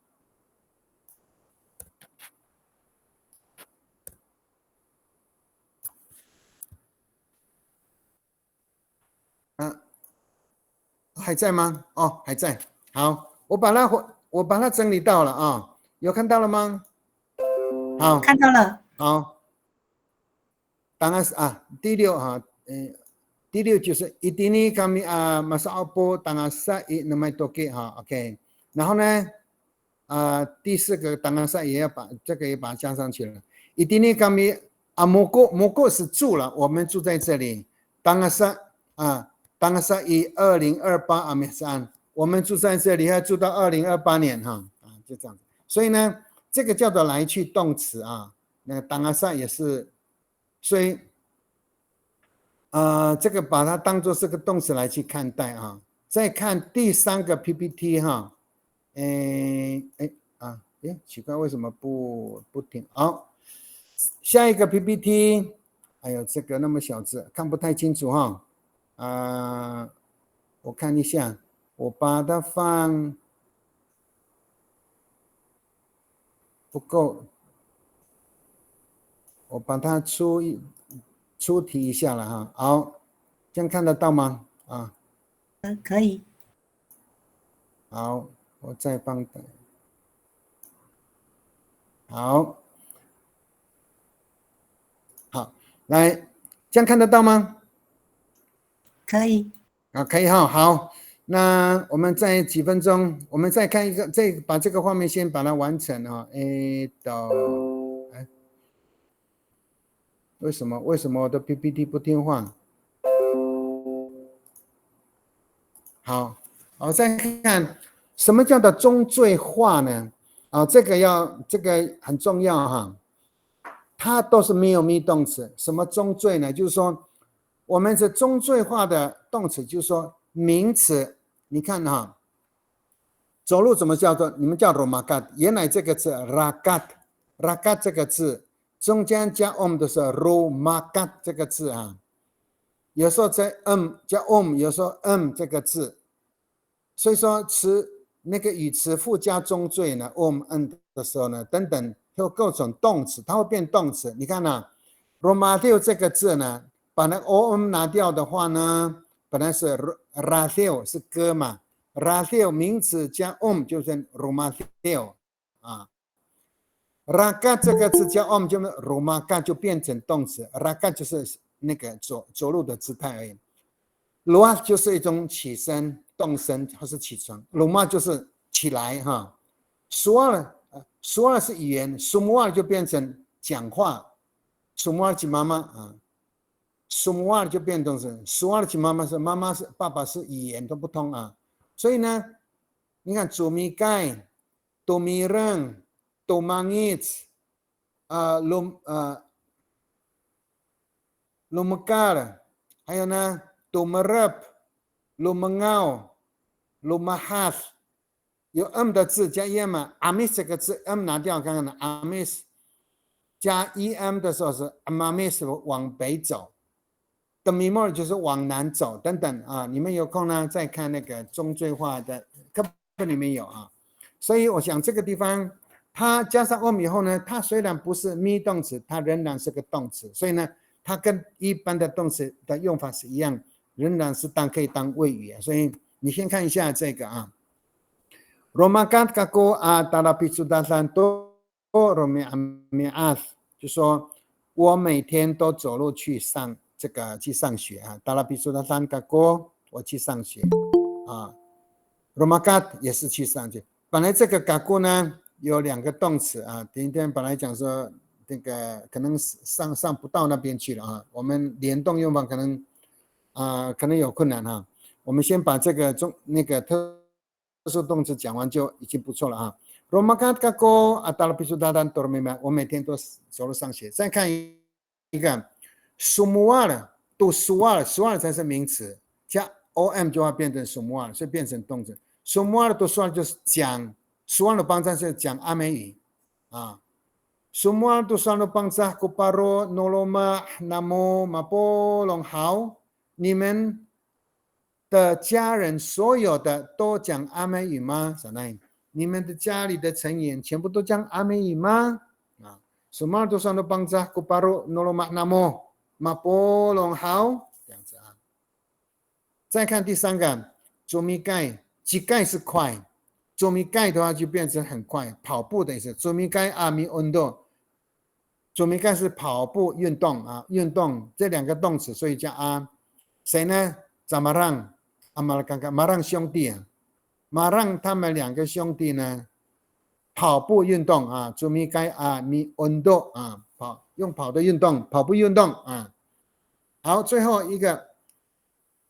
A: 还在吗？哦，还在。好，我把它整理到了啊，有看到了吗？好，
G: 看到了。
A: 好。当然是第6哈，第6就是一定呢kami masa apa tanggal 1 namai toke哈 ，OK。然后呢，第4个当然是也要把这个也把它加上去了。一定呢kami mogok 是住了，我们住在这里。tanggal 1 2028 Amisan， 我们住在这里要住到2028年哈就这样。所以呢，这个叫做来去动词啊，那tanggal 1也是。所以，这个把它当作是个动词来去看待啊。再看第3个 PPT 哈，奇怪为什么不停？好，下一个 PPT， 哎呦，这个那么小字看不太清楚哈。我看一下，我把它放不够。我把它出题一下了哈，好，这样看得到吗？
G: 可以。
A: 好，我再放的。好，来，这样看得到吗？
G: 可以。
A: 可以哈，好，那我们再几分钟，我们再看一个，再把这个画面先把它完成啊。为什么我的 PPT 不听话？好，再看什么叫做中缀化呢？这个很重要哈，它都是没有 me 动词。什么中缀呢？就是说我们是中缀化的动词，就是说名词。你看哈，走路怎么叫做？你们叫 romakat， 原来这个字 rakat 这个字。中间加 的时候 romakat 这个字有时候在加 有时候这个字，所以说那个语词附加中缀呢 的时候呢，等等会构成动词，它会变动词。你看romatio 这个字呢，把那 拿掉的话呢，本来是 ratio 是歌嘛 ，ratio 名词加就是 romatio rakat 这个字加 就 romakat 就变成动词 ，rakat 就是那个走路的姿态而已。luas 就是一种起身、动身或是起床 ，luma 就是起来哈。suara 是语言 ，semua 就变成讲话 ，semua 是妈妈semua 就变动词 ，suara 是妈妈是爸爸是语言都不通所以呢，你看 tumikai tumireng Tumangit, lumekar, 还有呢 ，tumerep, lumengau, lumahas， 有 的字加 em amis 这个字 拿掉，看看 amis 加 em 的时候是 amamis 往北走 ，demimor 就是往南走等等你们有空呢再看那个中缀化的课本里面有所以我想这个地方。它加上 以后呢，它虽然不是 me 动词，它仍然是个动词，所以呢，它跟一般的动词的用法是一样，仍然是可以当谓语啊。所以你先看一下这个啊。Romakat kako atalapitsudatan to romiat， 就说我每天都走路去上学啊。talapitsudatan kako 我去上学啊。Romakat 也是去上学。本来这个 kako 呢有2个动词啊，今天本来讲说这个可能上不到那边去了啊，我们联动用法可能有困难哈。我们先把这个特殊动词讲完就已经不错了啊。Romakat kako atalapitsudatan to romiat， 我每天都走路上学。再看一个 semua 读 suar 才是名词，加 om 就要变成 semua， 所以变成动词。semua 读 suar 就是讲 suar 的邦章是讲阿美语啊。semua tusan bangsa kuparo noloma namo mapo long hao， 你们的家人所有的都讲阿美语吗？你们的家里的成员全部都讲阿美语吗？啊 semua tusan bangsa kuparo noloma namo mapo long hao， 这样子啊。再看第3个 ，zomigai， 几盖是快 ，zomigai 的话就变成很快，跑步的意思。zomigai ami undo。zomigai 是跑步运动啊，运动这2个动词，所以加啊。谁呢 ？Zamarang， Marang 兄弟啊 ，Marang 他们2个兄弟呢，跑步运动啊 ，zomigai ami undo 啊，用跑的运动，跑步运动啊。好，最后一个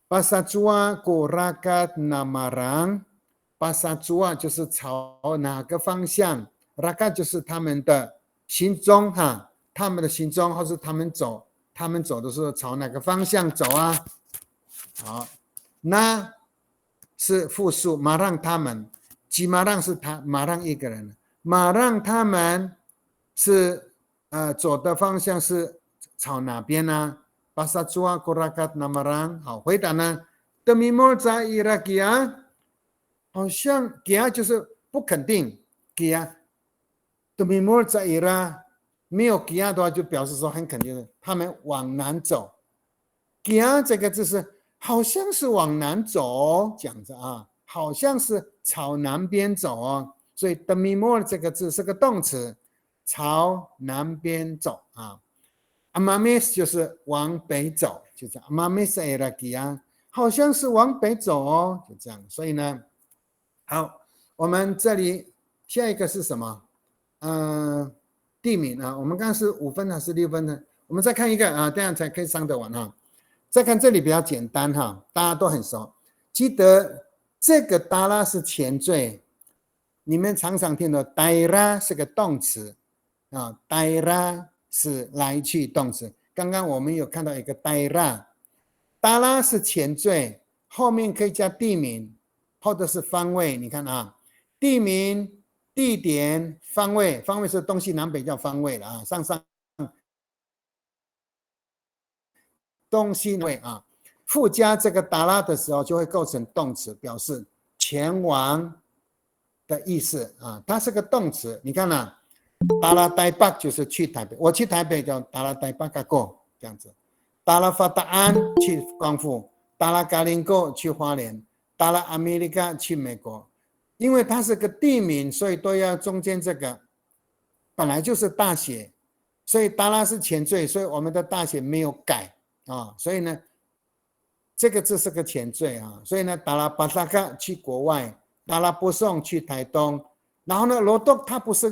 A: ，Pasajua korakat namarang，Pasajua 就是朝哪个方向 ，rakat 就是他们的行踪哈。他们的行踪，或是他们走的时候朝哪个方向走啊？好，那是复数，马让他们，几马让是他，马让一个人，马让他们是走的方向是朝哪边呢？Pasajua korakat namarang， 好，回答呢 ？Temimor za Irakia， 好像 Kia 就是不肯定 ，Kia，Temimor za Ira。没有 Kia 的话，就表示说很肯定的，他们往南走。Kia 这个字是好像是往南走，这样子啊，好像是朝南边走哦。所以 temimor 这个字是个动词，朝南边走啊。Amamis 就是往北走，就这样。Amamis era Kia， 好像是往北走哦，就这样。所以呢，好，我们这里下一个是什么？地名啊，我们刚刚是5分还是6分呢？我们再看一个啊，这样才可以上得完哈。再看这里比较简单哈，大家都很熟。记得这个达拉是前缀，你们常常听到 daira 是个动词啊 ，daira 是来去动词。刚刚我们有看到一个 daira， 达拉是前缀，后面可以加地名或者是方位。你看啊，地名。地点、方位，方位是东西南北叫方位了啊，上东西南北啊，附加这个达拉的时候就会构成动词，表示前往的意思啊，它是个动词。你看啊，达拉台北就是去台北，我去台北叫达拉台北go这样子，达拉法达安去光复，达拉加林go去花莲，达拉阿美利加去美国。因为它是个地名，所以都要中间这个本来就是大写，所以达拉是前缀，所以我们的大写没有改啊，所以呢，这个字是个前缀啊，所以呢，达拉巴萨卡去国外，达拉波宋去台东，然后呢，罗多它不是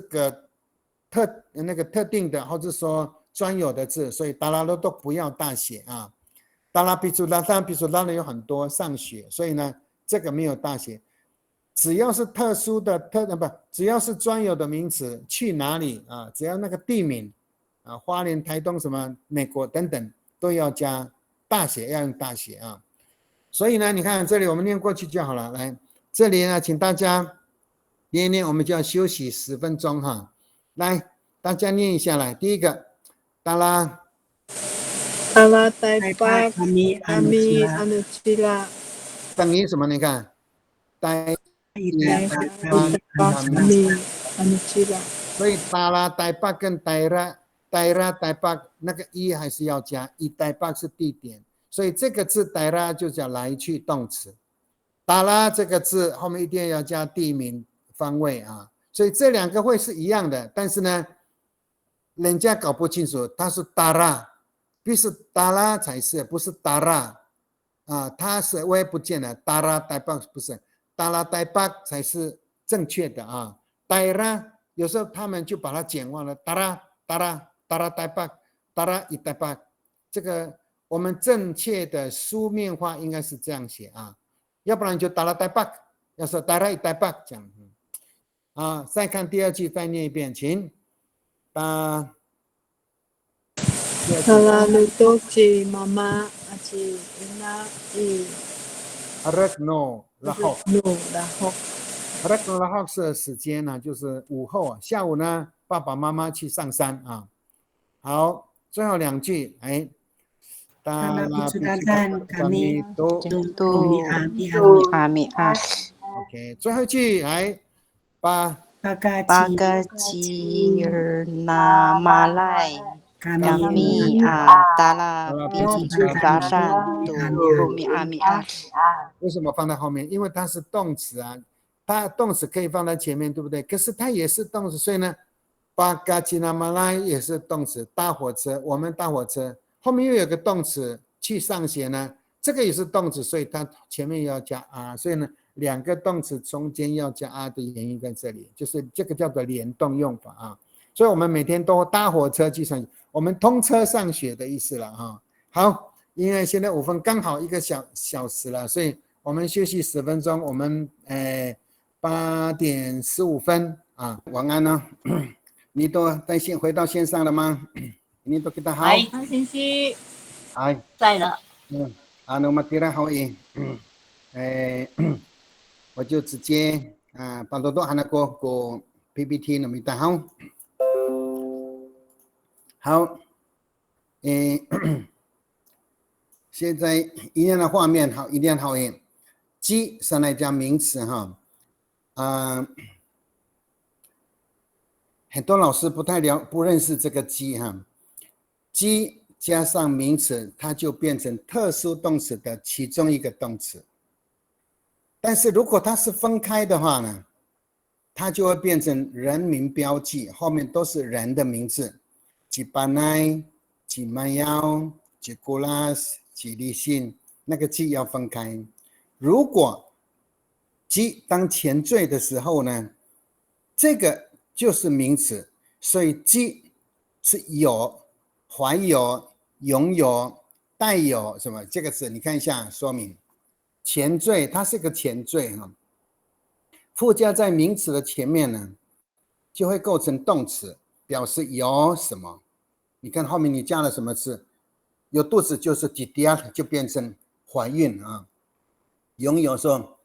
A: 个特定的或者说专有的字，所以达拉罗多不要大写啊，达拉比楚拉呢有很多上学，所以呢。这个没有大写，只要是特殊的只要是专有的名词，去哪里啊？只要那个地名啊，花莲、台东什么、美国等等，都要加大写，要用大写啊。所以呢，你看这里我们念过去就好了。来，这里呢，请大家念一念，我们就要休息10分钟哈。来，大家念一下来。第一个，达拉
I: 台北阿米安努基拉。
A: 等于什么？你看，所以达拉、台北跟达拉呆拉呆巴那个一还是要加，一呆巴是地点，所以这个字呆拉就叫来去动词。达拉这个字后面一定要加地名方位啊，所以这两个会是一样的，但是呢，人家搞不清楚，它是达拉，必须达拉才是，不是达拉啊，它是我也不见了，达拉呆巴不是，达拉呆巴才是正确的啊，呆拉有时候他们就把它简化了，达拉达拉达拉呆巴达拉一呆巴，这个我们正确的书面化应该是这样写啊，要不然就达拉呆巴，要说达拉一呆巴这样啊。再看第二句，再念一遍，请。达
I: 拉鲁多吉妈妈阿吉那伊。
A: Arakno lahok
I: lahok
A: Arakno lahok 是时间呢，就是午后啊，下午呢，爸爸妈妈去上山啊。好，最后两句，哎。
G: Karena picudadan kami
J: tumi ami
A: OK， 最后一句来
J: Pagajirna malai kami tala picudadan tumi ami
A: 为什么放在后面？因为它是动词啊，它动词可以放在前面，对不对？可是它也是动词，所以呢，Pagajirna malai 也是动词，搭火车，我们搭火车。后面又有个动词去上学呢，这个也是动词，所以它前面要加 r， 所以呢，两个动词中间要加 r 的原因在这里，就是这个叫做联动用法啊。所以我们每天都搭火车去上学，我们通车上学的意思了啊。好，因为现在5分刚好1个小时了，所以我们休息10分钟，我们8点15分啊，晚安呢。你都回到线上了吗？你都给他好。
H: 先生。
A: 哎，
H: 在了。
A: matira好我就直接把多多那个 PPT 那么好。好，现在一样的画面好，一定好耶。鸡上来加名词哈，很多老师不认识这个鸡哈。鸡加上名词，它就变成特殊动词的其中一个动词。但是如果它是分开的话呢，它就会变成人名标记，后面都是人的名字，吉巴奈、吉曼幺、吉古拉斯、吉利信，那个鸡要分开。如果鸡当前缀的时候呢，这个就是名词，所以鸡是有。怀有、拥有、带有什么？这个词你看一下说明。前缀它是个前缀哈，附加在名词的前面呢，就会构成动词，表示有什么。你看后面你加了什么字？有肚子就是吉迪亚，就变成怀孕啊。拥有说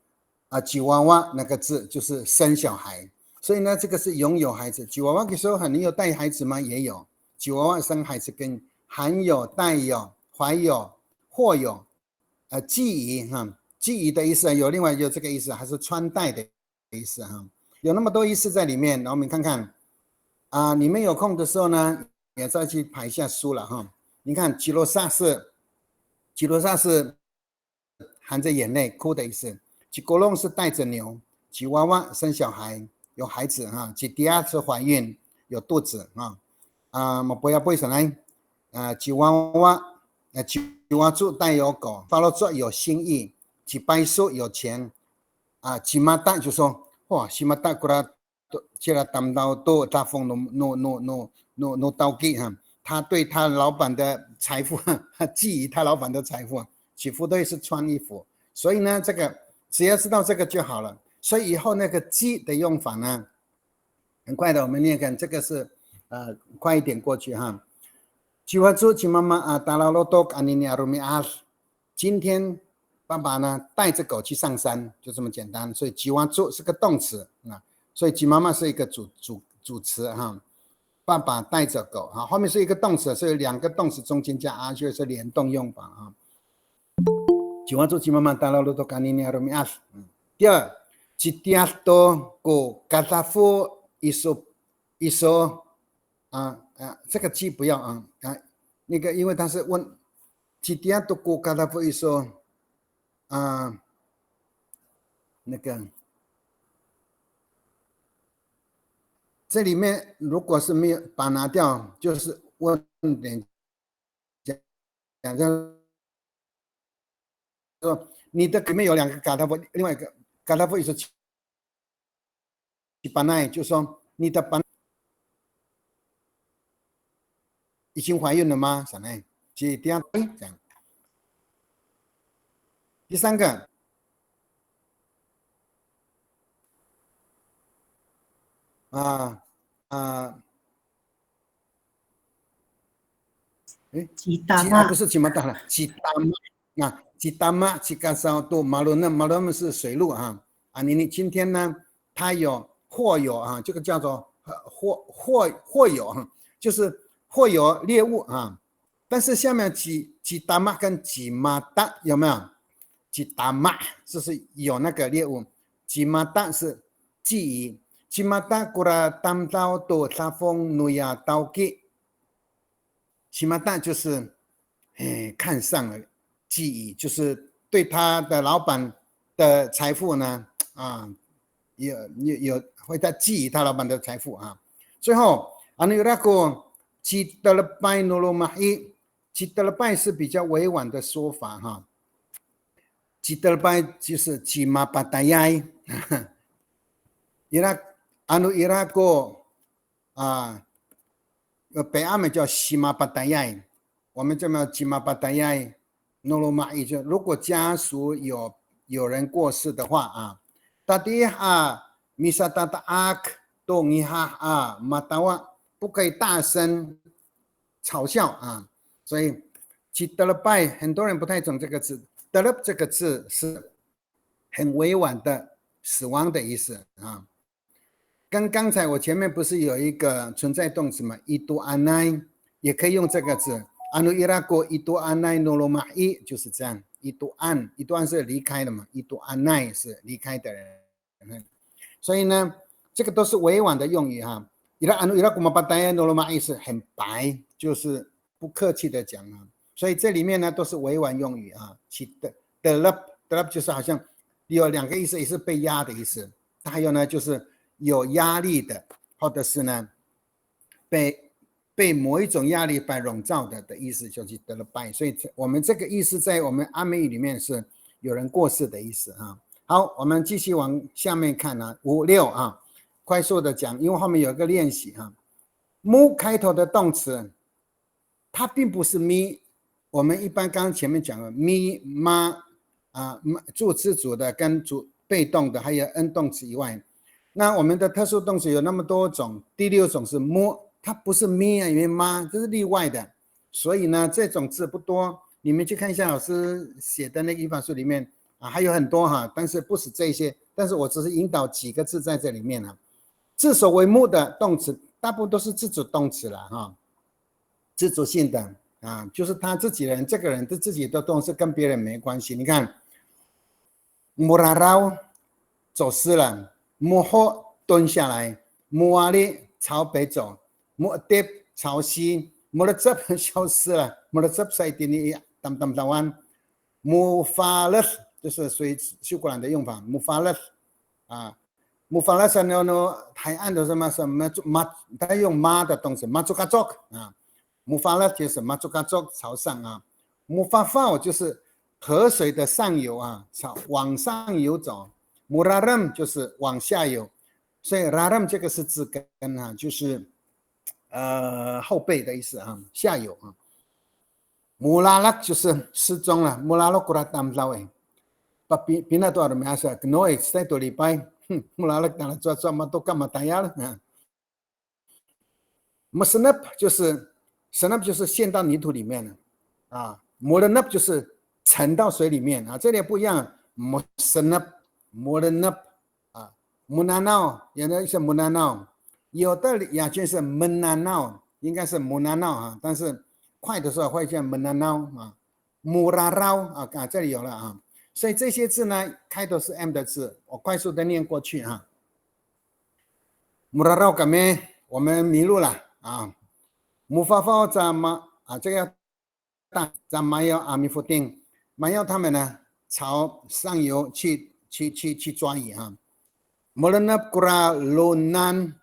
A: 吉娃娃那个字就是生小孩，所以呢，这个是拥有孩子。吉娃娃的时候你有带孩子吗？也有。吉娃娃生孩子跟含有、带有、怀有、或有，记忆哈，记忆的意思有另外有这个意思，还是穿戴的意思哈，有那么多意思在里面。然后我们看看你们有空的时候呢，也再去排一下书了哈。你看吉罗萨是含着眼泪哭的意思，吉古隆是带着牛，吉娃娃生小孩有孩子哈，吉迪亚是怀孕有肚子啊。不要背上来吉娃娃吉娃猪带有狗，发了作有心意，吉白树有钱吉马达就说哇西马达过来这来担到多大风no刀给哈，他对他老板的财富觊觎他老板的财富，起伏都是穿衣服，所以呢这个只要知道这个就好了。所以以后那个鸡的用法呢，很快的我们念看，这个是快一点过去哈。吉娃猪吉妈妈达拉罗多安尼尼阿鲁米阿，今天爸爸呢带着狗去上山，就这么简单。所以吉娃猪是个动词所以吉妈妈是一个主词哈。爸爸带着狗后面是一个动词，所以两个动词中间加 r 就是联动用法吉娃猪吉妈妈达拉罗多安尼尼阿鲁米阿。第二，吉迪亚多古嘎达夫伊索这个鸡不要那个因为他是问几点都过嘎达不会说那个这里面如果是没有把拿掉，就是问点讲说你的里面有2个嘎达不，另外一个嘎达不会说七巴奈，就说你的巴已经怀孕了吗？啥呢？几点这样。第3个。不是吉马达了，吉达玛吉嘎烧多马罗嫩是水路你今天呢，它或有这个叫做或有就是或有猎物但是下面吉达玛跟吉马达有没有？吉达玛就是有那个猎物，吉马达是记忆。吉马达古拉当刀多沙风努亚刀给，吉马达就是看上了记忆，就是对他的老板的财富呢有会在记忆他老板的财富最后那个吉德勒拜努罗马伊，吉德勒拜是比较委婉的说法吉德勒拜就是吉马巴达亚伊拉伊拉国北阿美叫西马巴达亚，我们这边吉马巴达亚诺罗马伊，就如果家属有人过世的话tadi misa tata ak dongiha matawa 不可以大声嘲笑所以吉德勒拜很多人不太懂这个字，德勒这个字是很委婉的死亡的意思跟刚才我前面不是有一个存在动词吗？伊多安奈也可以用这个字，伊拉国伊多安奈诺罗马伊就是这样，伊多安是离开的嘛，伊多安奈是离开的人，所以呢，这个都是委婉的用语伊拉国马巴达亚诺罗马伊是很白，就是不客气的讲所以这里面呢都是委婉用语德勒就是好像有2个意思，也是被压的意思，还有呢就是有压力的，或者是呢被某一种压力把笼罩的意思，就是得了拜。所以我们这个意思在我们阿美语里面是有人过世的意思好，我们继续往下面看5、6快速的讲，因为后面有一个练习mu 开头的动词，它并不是 mi， 我们一般刚刚前面讲了 mi ma 助词组的跟被动的还有 n 动词以外，那我们的特殊动词有那么多种，第6种是 mu， 它不是 mi 因为 ma 这是例外的，所以呢这种字不多，你们去看一下老师写的那个语法书里面还有很多但是不是这些，但是我只是引导几个字在这里面自首为目的动词大部分都是自主动词了自主性的就是他自己人，这个人自己的动词跟别人没关系。你看 murarau 走失了， muho 蹲下来， muali 朝北走， mu'tib 朝西， muradzab 消失了， muradzab 在地里当湾， mufalas 就是随修过来的用法， mufalas mufalas 呢海岸的什么他用妈的动词 mazukazok mufalas 就是 mazukazok 朝上mufafau 就是河水的上游往上游走， muraram 就是往下游，所以 raram 这个是字根就是后背的意思下游mulalak 就是失踪了， mulalak kuratam lawe tapi pina tu ada biasa knoe stay to lipai mulalak dalam cuaca matoka matayal musnab 就是snap 就是陷到泥土里面了mulanap 就是沉到水里面这里不一样musnap mulanap munanau 有的是 munanau， 有的雅句是 menanau， 应该是 munanau 但是快的时候会叫 menanau murarau 这里有了所以这些字呢开头是 m 的字，我快速的念过去murarau kami 我们迷路了姆法法扎马啊，这个要大扎马要阿弥佛定，马要他们呢朝上游去抓鱼哈。Melenap kura lonan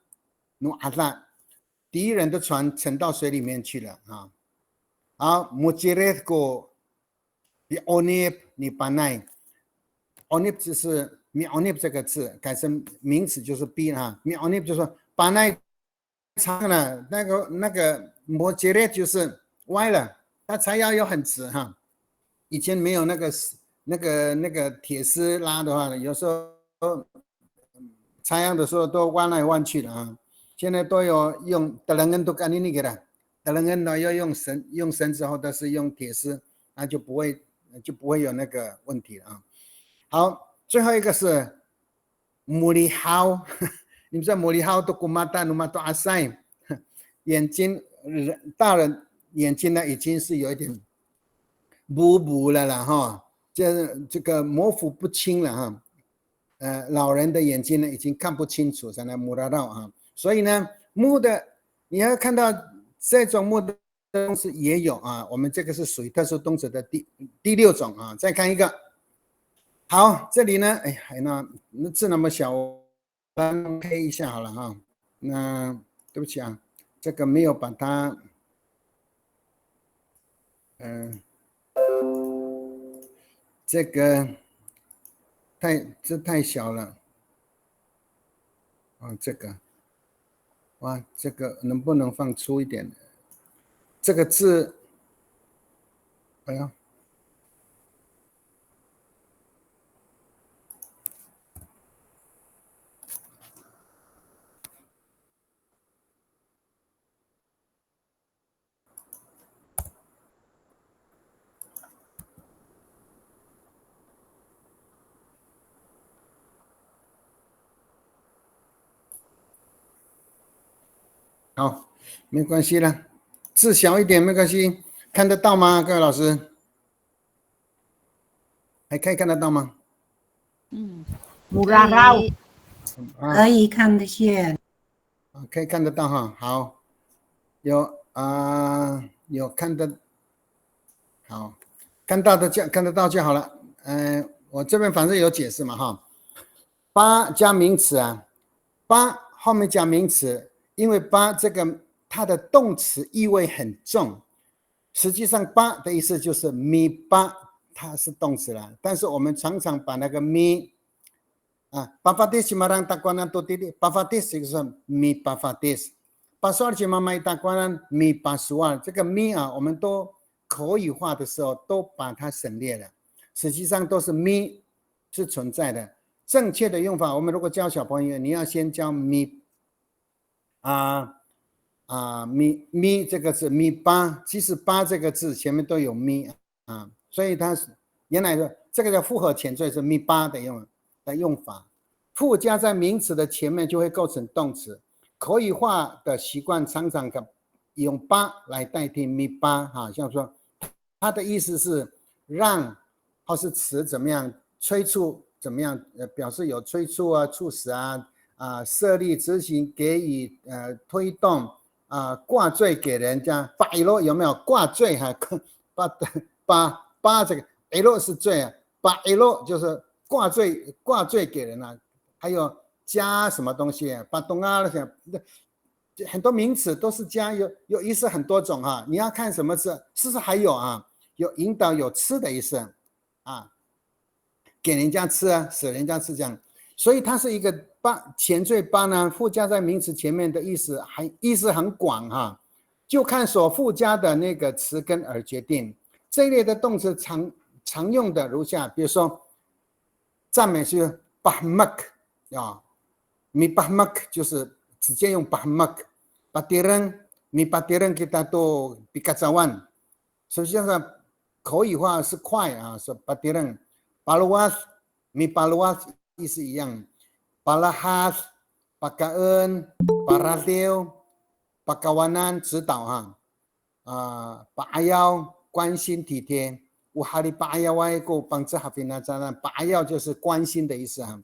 A: nu ada， 敌人的船沉到水里面去了啊。好 ，mujiret ko di onip ni panai，onip 就是mi onip 这个字改成名词就是 b 哈，mi onip 就是说 panai 长了，那个 mujiret 就是歪了，它柴窑又很直哈。以前没有那个铁丝拉的话，有时候插秧的时候都弯来弯去的啊。现在都有用的人都干那个了，的人呢要用绳子或者是用铁丝，那就不会有那个问题了啊。好，最后一个是穆里豪，你们知道穆里豪都古马达努马多阿塞，眼睛大人眼睛呢已经是有一点模了啦哈，这个模糊不清了哈。老人的眼睛呢已经看不清楚，在那摸得到啊。所以呢，木的你要看到这种木的动词也有啊。我们这个是属于特殊动词的第6种啊。再看一个，好，这里呢，哎呀，那字那么小，我翻黑一下好了哈。那对不起啊，这个没有把它，这个太小了啊，这个。哇，这个能不能放粗一点？这个字，哎呀，好，没关系了，字小一点没关系，看得到吗？各位老师，还可以看得到吗？
F: 穆拉绕
G: 可以看得见，
A: 可以看得到哈。好，有看得好，看得到就好了。我这边反正有解释嘛哈。八加名词啊，八后面加名词。因为八这个它的动词意味很重，实际上八的意思就是咪八，它是动词了。但是我们常常把那个咪啊，巴法迪斯马让大关人都弟弟，巴法迪斯就是咪巴法迪斯，巴苏尔吉妈妈大关人咪巴苏尔，这个咪啊，我们都口语化的时候都把它省略了，实际上都是咪是存在的。正确的用法，我们如果教小朋友，你要先教咪。咪这个字咪八，其实八这个字前面都有咪啊，所以它是原来的这个叫复合前缀是咪八的用法，附加在名词的前面就会构成动词。口语化的习惯常常用八来代替咪八哈，像说它的意思是让或是词怎么样催促怎么样，表示有催促啊、促使啊。设立、执行、给予、推动挂罪给人家，把 L 有没有挂罪哈？把这个 L 是罪啊，把 L 就是挂罪给人啊。还有加什么东西啊？把东啊那些很多名词都是加，有意思很多种哈。你要看什么字，是不是还有啊？有引导、有吃的意思啊，给人家吃啊，使人家吃这样。所以它是一个前缀八呢，附加在名词前面的意思很广哈，就看所附加的那个词根而决定。这一类的动词常用的如下，比如说赞美是 bahmak 啊，mi bahmak 就是直接用 bahmak， patiran mi patiran kita tu pikacawan， 实际上口语化是快啊，是 patiran paluas mi paluas。意思一样 ，palahas, pakaen, parasil, pakawanan 指导哈，paayaw 关心体贴，uhari paayaw ko帮助hafina jalan paayaw 就是关心的意思哈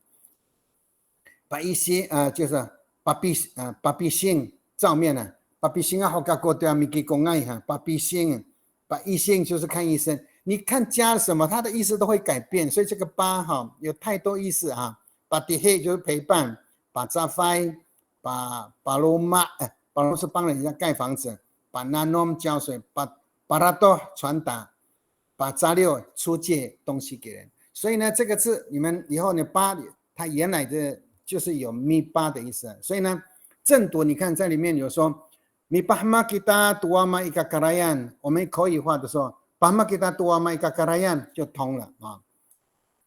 A: ，paisi 就是papi 性照面呢把鼻星啊好搞掉咪给公爱哈，把鼻星，把医性就是看医生。你看加了什么，它的意思都会改变，所以这个巴哈有太多意思啊。把底黑就是陪伴，把扎菲，把罗马，巴罗是帮人家盖房子，把纳诺浇水，把拉多传达，把扎六出借东西给人。所以呢，这个字你们以后呢巴，它原来的就是有咪巴的意思。所以呢，正读你看在里面有说。Mi pahma kita tuama ika karayan， 我们口语化的时候 ，pahma kita tuama ika karayan 就通了啊。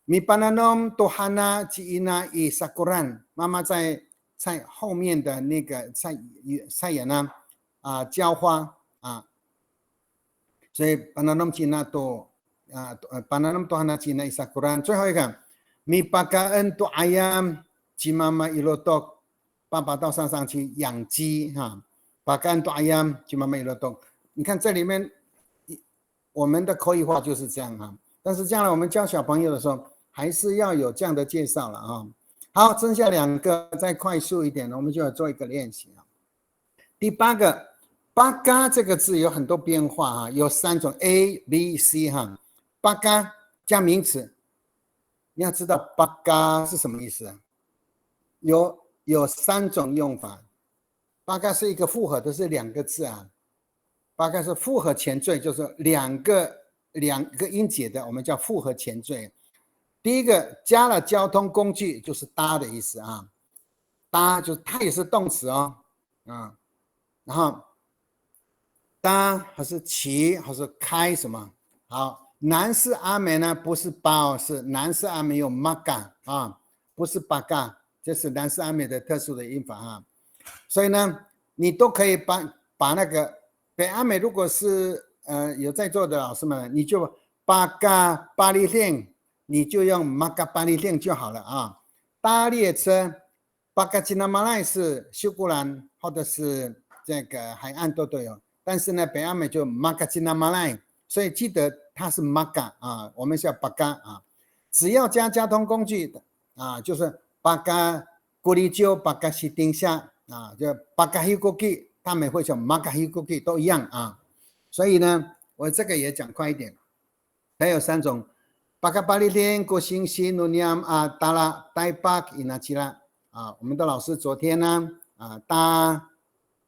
A: Mi pananom tohana ciina i sakuran， 妈妈在后面的那个菜园呢浇花啊，所以 pananom ciina to pananom tohana ciina i sakuran。最后一个 mi pakaan to ayam cimama ilotok， 爸爸到山上去养鸡哈。把干多ayam就慢慢有了动，你看这里面我们的口语化就是这样哈，但是将来我们教小朋友的时候，还是要有这样的介绍了啊。好，剩下2个再快速一点，我们就要做一个练习啊。第8个，巴嘎这个字有很多变化哈，有3种 A、B、C 哈。巴嘎加名词，你要知道巴嘎是什么意思啊？有3种用法。巴嘎是一个复合的，是2个字啊。巴嘎是复合前缀，就是两个音节的，我们叫复合前缀。第一个加了交通工具，就是搭的意思啊。搭就是它也是动词哦，啊，然后搭还是骑还是开什么？好，南式阿美呢不是巴，是南式阿美有 maga 啊，不是巴嘎，这是南式阿美的特殊的音法啊。所以呢，你都可以把那个北阿美，如果是有在座的老师们，你就巴嘎巴利令，你就用马嘎巴利令就好了啊。搭列车，巴嘎吉纳马来是修古兰或者是这个海岸都有，但是呢，北阿美就马嘎吉纳马来，所以记得它是马嘎啊，我们叫巴嘎啊。只要加交通工具的啊，就是巴嘎古里鸠、巴嘎西丁下。啊，就巴嘎希古基，他们会讲马嘎希古基都一样啊，所以呢，我这个也讲快一点。还有3种，巴嘎巴利天、古星西努尼亚啊、达拉、代巴伊纳吉拉啊，我们的老师昨天呢搭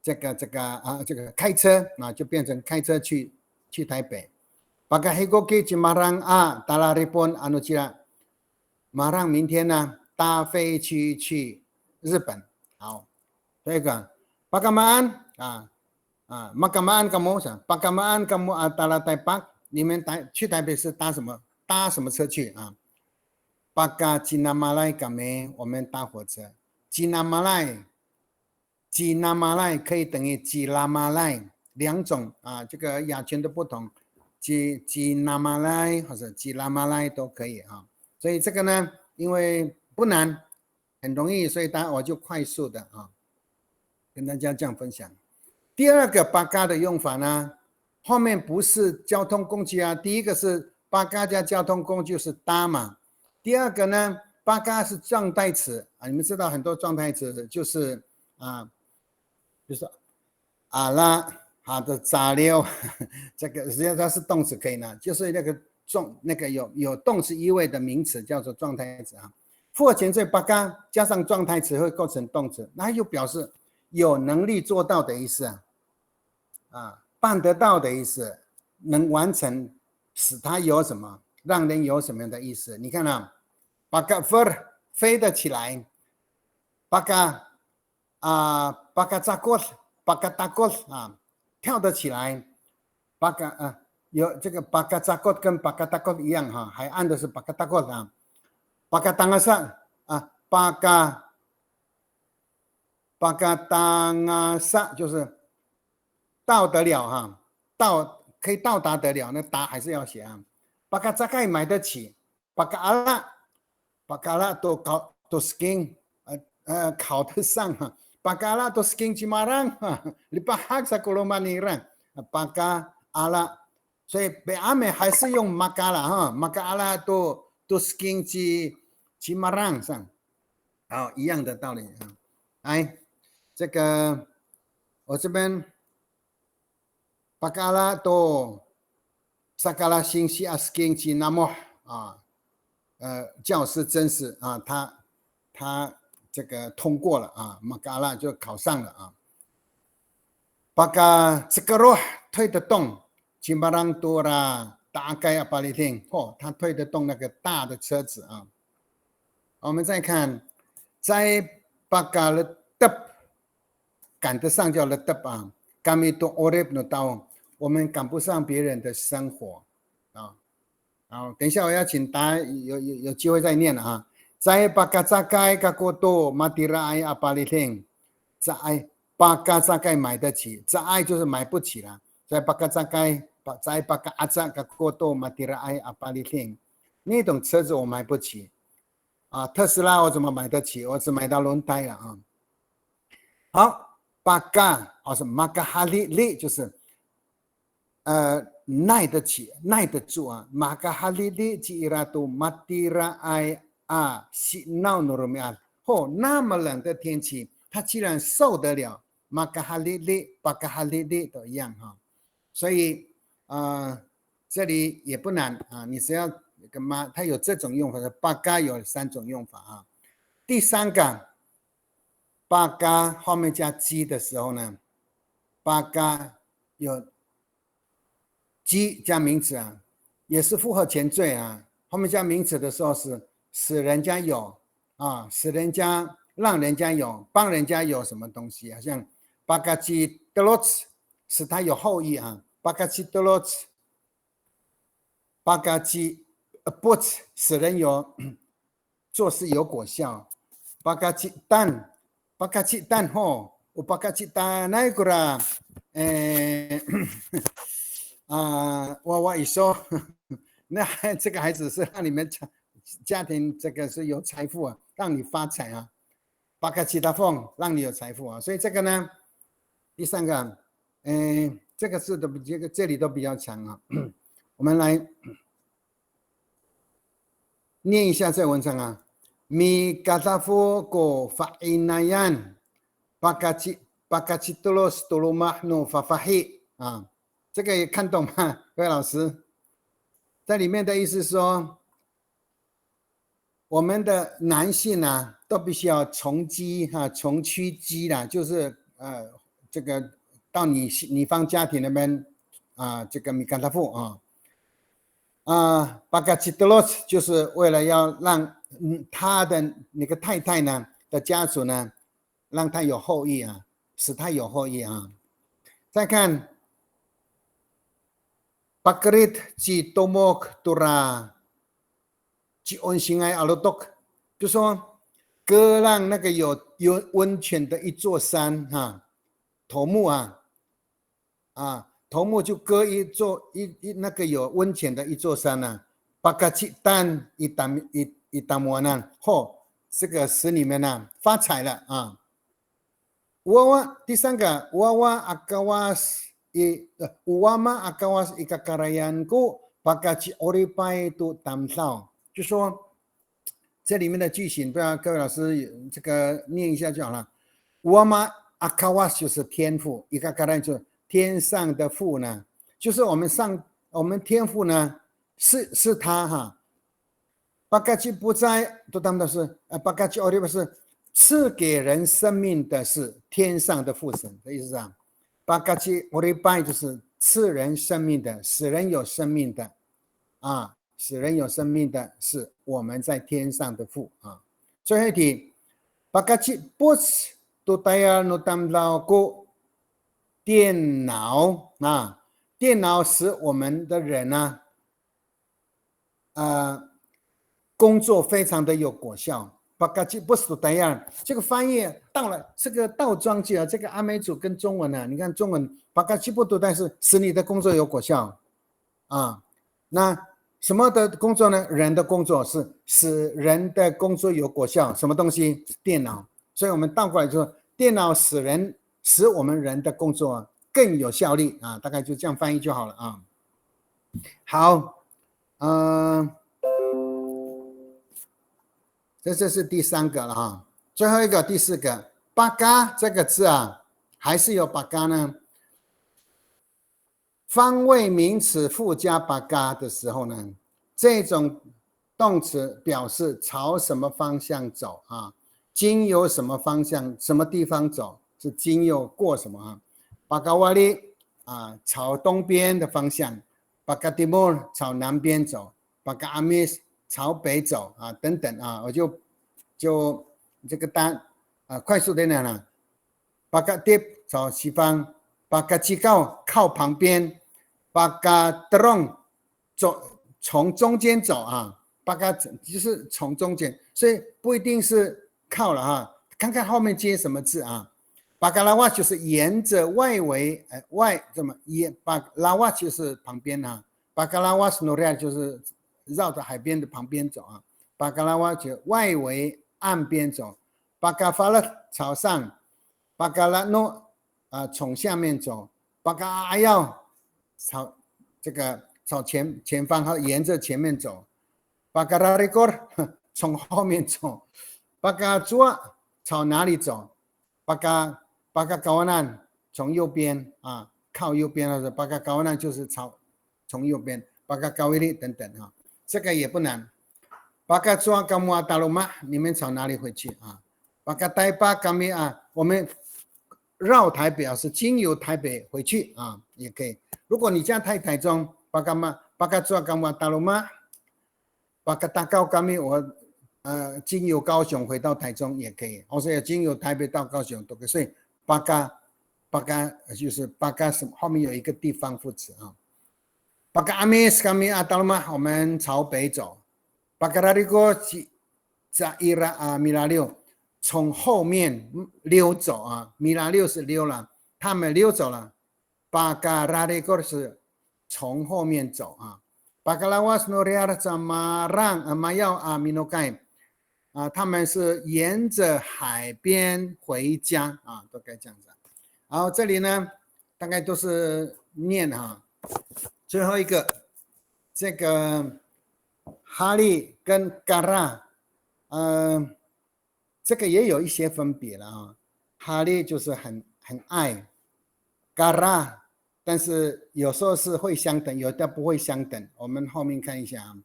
A: 这个开车啊，就变成开车去台北。巴嘎希古基去马上啊，达拉日本阿努吉拉，马上明天呢搭飞机去日本，好。这个Pakamaan Makamaan kamu Pakamaan kamu antara Taipak， 你们去台北是搭什么车去啊？巴嘎吉纳马来kami， 我们搭火车。吉纳马来可以等于吉拉马来2种啊，这个雅群的不同，吉纳马来或者吉拉马来都可以啊。所以这个呢，因为不难，很容易，所以我就快速的啊。跟大家这样分享。第2个巴嘎的用法呢，后面不是交通工具啊，第一个是巴嘎加交通工具是搭嘛，第2个呢，巴嘎是状态词啊，你们知道很多状态词就是就是阿拉好的杂料，这个实际上它是动词可以呢，就是那个有动词意味的名词叫做状态词啊。复合前缀巴嘎加上状态词会构成动词，那又表示有能力做到的意思办得到的意思，能完成，使它有什么，让人有什么样的意思？你看啊，巴嘎飞得起来，巴嘎扎过，巴嘎达过啊，跳得起来，巴嘎有这个巴嘎扎过跟巴嘎达过一样哈，海岸的是巴嘎达过啊，巴嘎当上啊，巴嘎当上就是到得了哈，可以到达得了，那达还是要写啊。巴嘎扎盖买得起，巴嘎阿拉都skin考得上哈，巴嘎阿拉都 skin 去马上哈，你把哈萨古罗马尼让巴嘎阿拉，所以北阿美还是用马嘎啦哈，马嘎阿拉都 skin 去马上上，好，一样的道理啊，来。这个我这边巴嘎拉多萨嘎拉星西阿斯金吉那么啊，教师真实啊，他这个通过了啊，马嘎拉就考上了啊。巴嘎这个罗推得动，金巴朗多啦，大概要巴里汀哦，他推得动那个大的车子啊。我们再看，在巴嘎了的赶得上叫了的啊，赶不上欧雷诺到，我们赶不上别人的生活啊。好，等一下我要请大家有机会再念了啊。在巴嘎扎盖嘎过多马蒂拉埃阿巴里汀，在巴嘎扎盖买得起，在就是买不起了。在巴嘎扎盖，在巴嘎阿扎嘎过多马蒂拉埃阿巴里汀，那种车子我买不起。啊，特斯拉我怎么买得起？我只买到轮胎了啊。好，巴嘎是马嘎哈利利，就是耐得起、耐得住啊。马嘎哈利利吉伊拉都马蒂拉埃啊西闹努鲁米亚，那么冷的天气，他既然受得了，马嘎哈利利、巴嘎哈利利都一样哈。所以这里也不难啊，你只要。它有这种用法，巴嘎有3种用法啊。第3个，巴嘎后面加鸡的时候呢，巴嘎有鸡加名词啊，也是复合前缀啊。后面加名词的时候是使人家有啊，使人家让人家有，帮人家有什么东西啊？像巴嘎鸡德罗茨，使他有后裔啊。巴嘎鸡德罗茨，巴嘎鸡。不使人有做事有果效，巴嘎鸡蛋吼，我巴嘎鸡蛋那个啦，我一说，那这个孩子是让你们家庭这个是有财富啊，让你发财啊，巴嘎鸡大凤让你有财富啊，所以这个呢，第3个，这个字的这里都比较长啊，我们来。念一下这文章啊，米嘎达夫go fainayan bakaci tulus tulumahnu fafahi 啊，这个也看懂吗？各位老师，在里面的意思是说，我们的男性啊，都必须要从击哈，从驱击啦，就是这个到你方家庭那边啊，这个米嘎达夫啊。巴嘎奇德罗斯就是为了要让他的那个太太呢的家族呢，让他有后裔啊，使他有后裔啊。再看巴格里特吉多莫克杜拉吉恩辛埃阿罗多克，就说割让那个有温泉的一座山哈，头目头目就割那个有温泉的一座山呢，巴嘎奇丹一达摩呢，这个使你们呢发财了啊。第3个，乌瓦阿嘎瓦斯伊个卡拉yanku巴嘎奇奥利拜都当少，就说这里面的句型，不要各位老师这个念一下就好了。乌瓦阿嘎瓦斯就是天赋，伊个卡拉就。天上的父呢，就是我们天父呢，是他哈。巴嘎奇不在，都当的是巴嘎奇奥利不是赐给人生命的是天上的父神的意思啊。巴嘎奇奥利拜就是赐人生命的，使人有生命的啊，使人有生命的是我们在天上的父啊。最后一题，巴嘎奇不是都带要诺当老过。电脑啊，电脑使我们的人呢，工作非常的有果效。巴嘎吉不是这样，这个翻译到了这个倒装句啊，这个阿美族跟中文啊，你看中文巴嘎吉不读，但是使你的工作有果效啊。那什么的工作呢？人的工作是使人的工作有果效，什么东西？电脑。所以我们倒过来就说，电脑使我们人的工作更有效率啊，大概就这样翻译就好了啊。好，这是第3个了哈。最后一个第4个，巴嘎这个字啊，还是有巴嘎呢？方位名词附加巴嘎的时候呢，这种动词表示朝什么方向走啊？经由什么方向、什么地方走？是经由过什么啊？巴嘎瓦里啊，朝东边的方向；巴嘎蒂莫朝南边走；巴嘎阿米斯朝北走啊，等等啊，我就这个快速点讲了。巴嘎蒂朝西方，巴嘎基高靠旁边，巴嘎德隆从中间走啊。巴嘎就是从中间，所以不一定是靠了哈，看看后面接什么字啊。巴嘎拉瓦就是沿着外围，巴拉瓦就是旁边啊。巴嘎拉瓦斯诺利亚就是绕着海边的旁边走啊。巴嘎拉瓦就外围岸边走。巴嘎法勒朝上，巴嘎拉诺从下面走。巴嘎阿要朝前方和沿着前面走。巴嘎拉里戈从后面走，巴嘎朱朝哪里走？巴嘎高瓦南从右边啊，靠右边，或者巴嘎高瓦南就是从右边，巴嘎高维利等等啊，这个也不难。巴嘎朱高木阿达鲁玛，你们朝哪里回去啊？巴嘎代巴嘎米啊，我们绕台北是经由台北回去啊，也可以。如果你家在台中，巴嘎朱高木阿达鲁玛。巴嘎达高甘米，我经由高雄回到台中也可以，或者经由台北到高雄都可以。所以巴嘎就是巴嘎什么后面有一个地方副词啊。巴嘎阿米斯甘米阿达鲁玛，我们朝北走。巴嘎拉里戈在伊拉米拉六从后面溜走啊，米拉六是溜了，他们溜走了。巴嘎拉里戈是从后面走啊。巴嘎拉瓦斯诺利亚的马让马耀米诺盖他们是沿着海边回家啊，都该这样子。然后这里呢，大概都是念哈。最后一个，这个哈利跟嘎拉，这个也有一些分别了啊。哈利就是很爱，嘎拉。但是有时候是会相等，有的不会相等。我们后面看一下啊，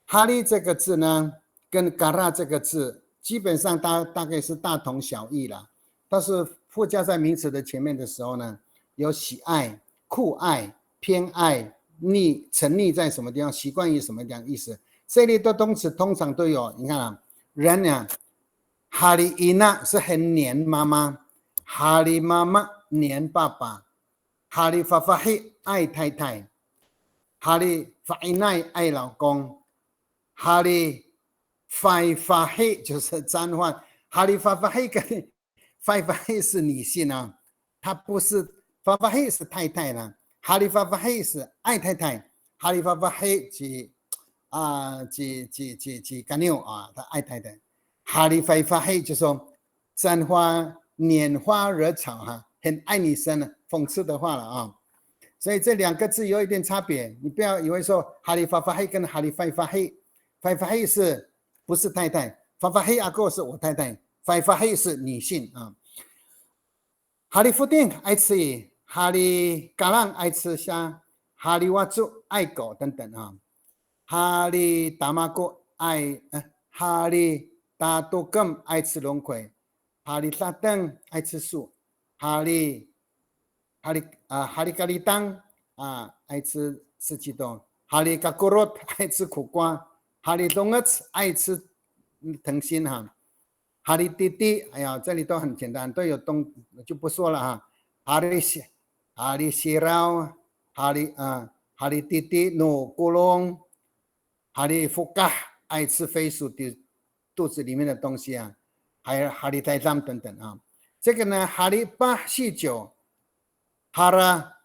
A: 哈利这个字呢，跟嘎拉这个字基本上大概是大同小异啦。但是附加在名词的前面的时候呢，有喜爱、酷爱、偏爱、沉溺在什么地方，习惯于什么样意思。这类的动词通常都有。你看啊，人啊，哈利伊娜是很黏妈妈，哈利妈妈黏爸爸。哈利法法黑爱太太，哈利法伊奈爱老公，哈利法黑就是脏话，哈利法黑跟法黑是女性啊，她不是法黑是太太啦，哈利法黑是爱太太，哈利法黑是干牛啊，他爱太太，哈利法黑就说簪花拈花惹草哈，很爱女生的。讽刺的话了啊，所以这两个字有一点差别，你不要以为说哈利法黑跟哈利法黑是不是太太？法黑阿哥是我太太，法黑是女性啊。哈利福丁爱吃鱼，哈利嘎浪爱吃虾，哈利瓦祖爱狗等等啊。哈利达马哥哈利达多根爱吃龙葵，哈利萨登爱吃树，哈利咖喱当爱吃四季豆，哈利嘎咕罗爱吃苦瓜，哈利东儿爱吃藤心哈，哈利弟弟哎呀这里都很简单，都有东就不说了哈，哈利西绕，哈利弟弟努咕隆，哈利福嘎爱吃飞鼠的肚子里面的东西啊，还有哈利泰藏等等啊，这个呢哈利巴酗酒。哈拉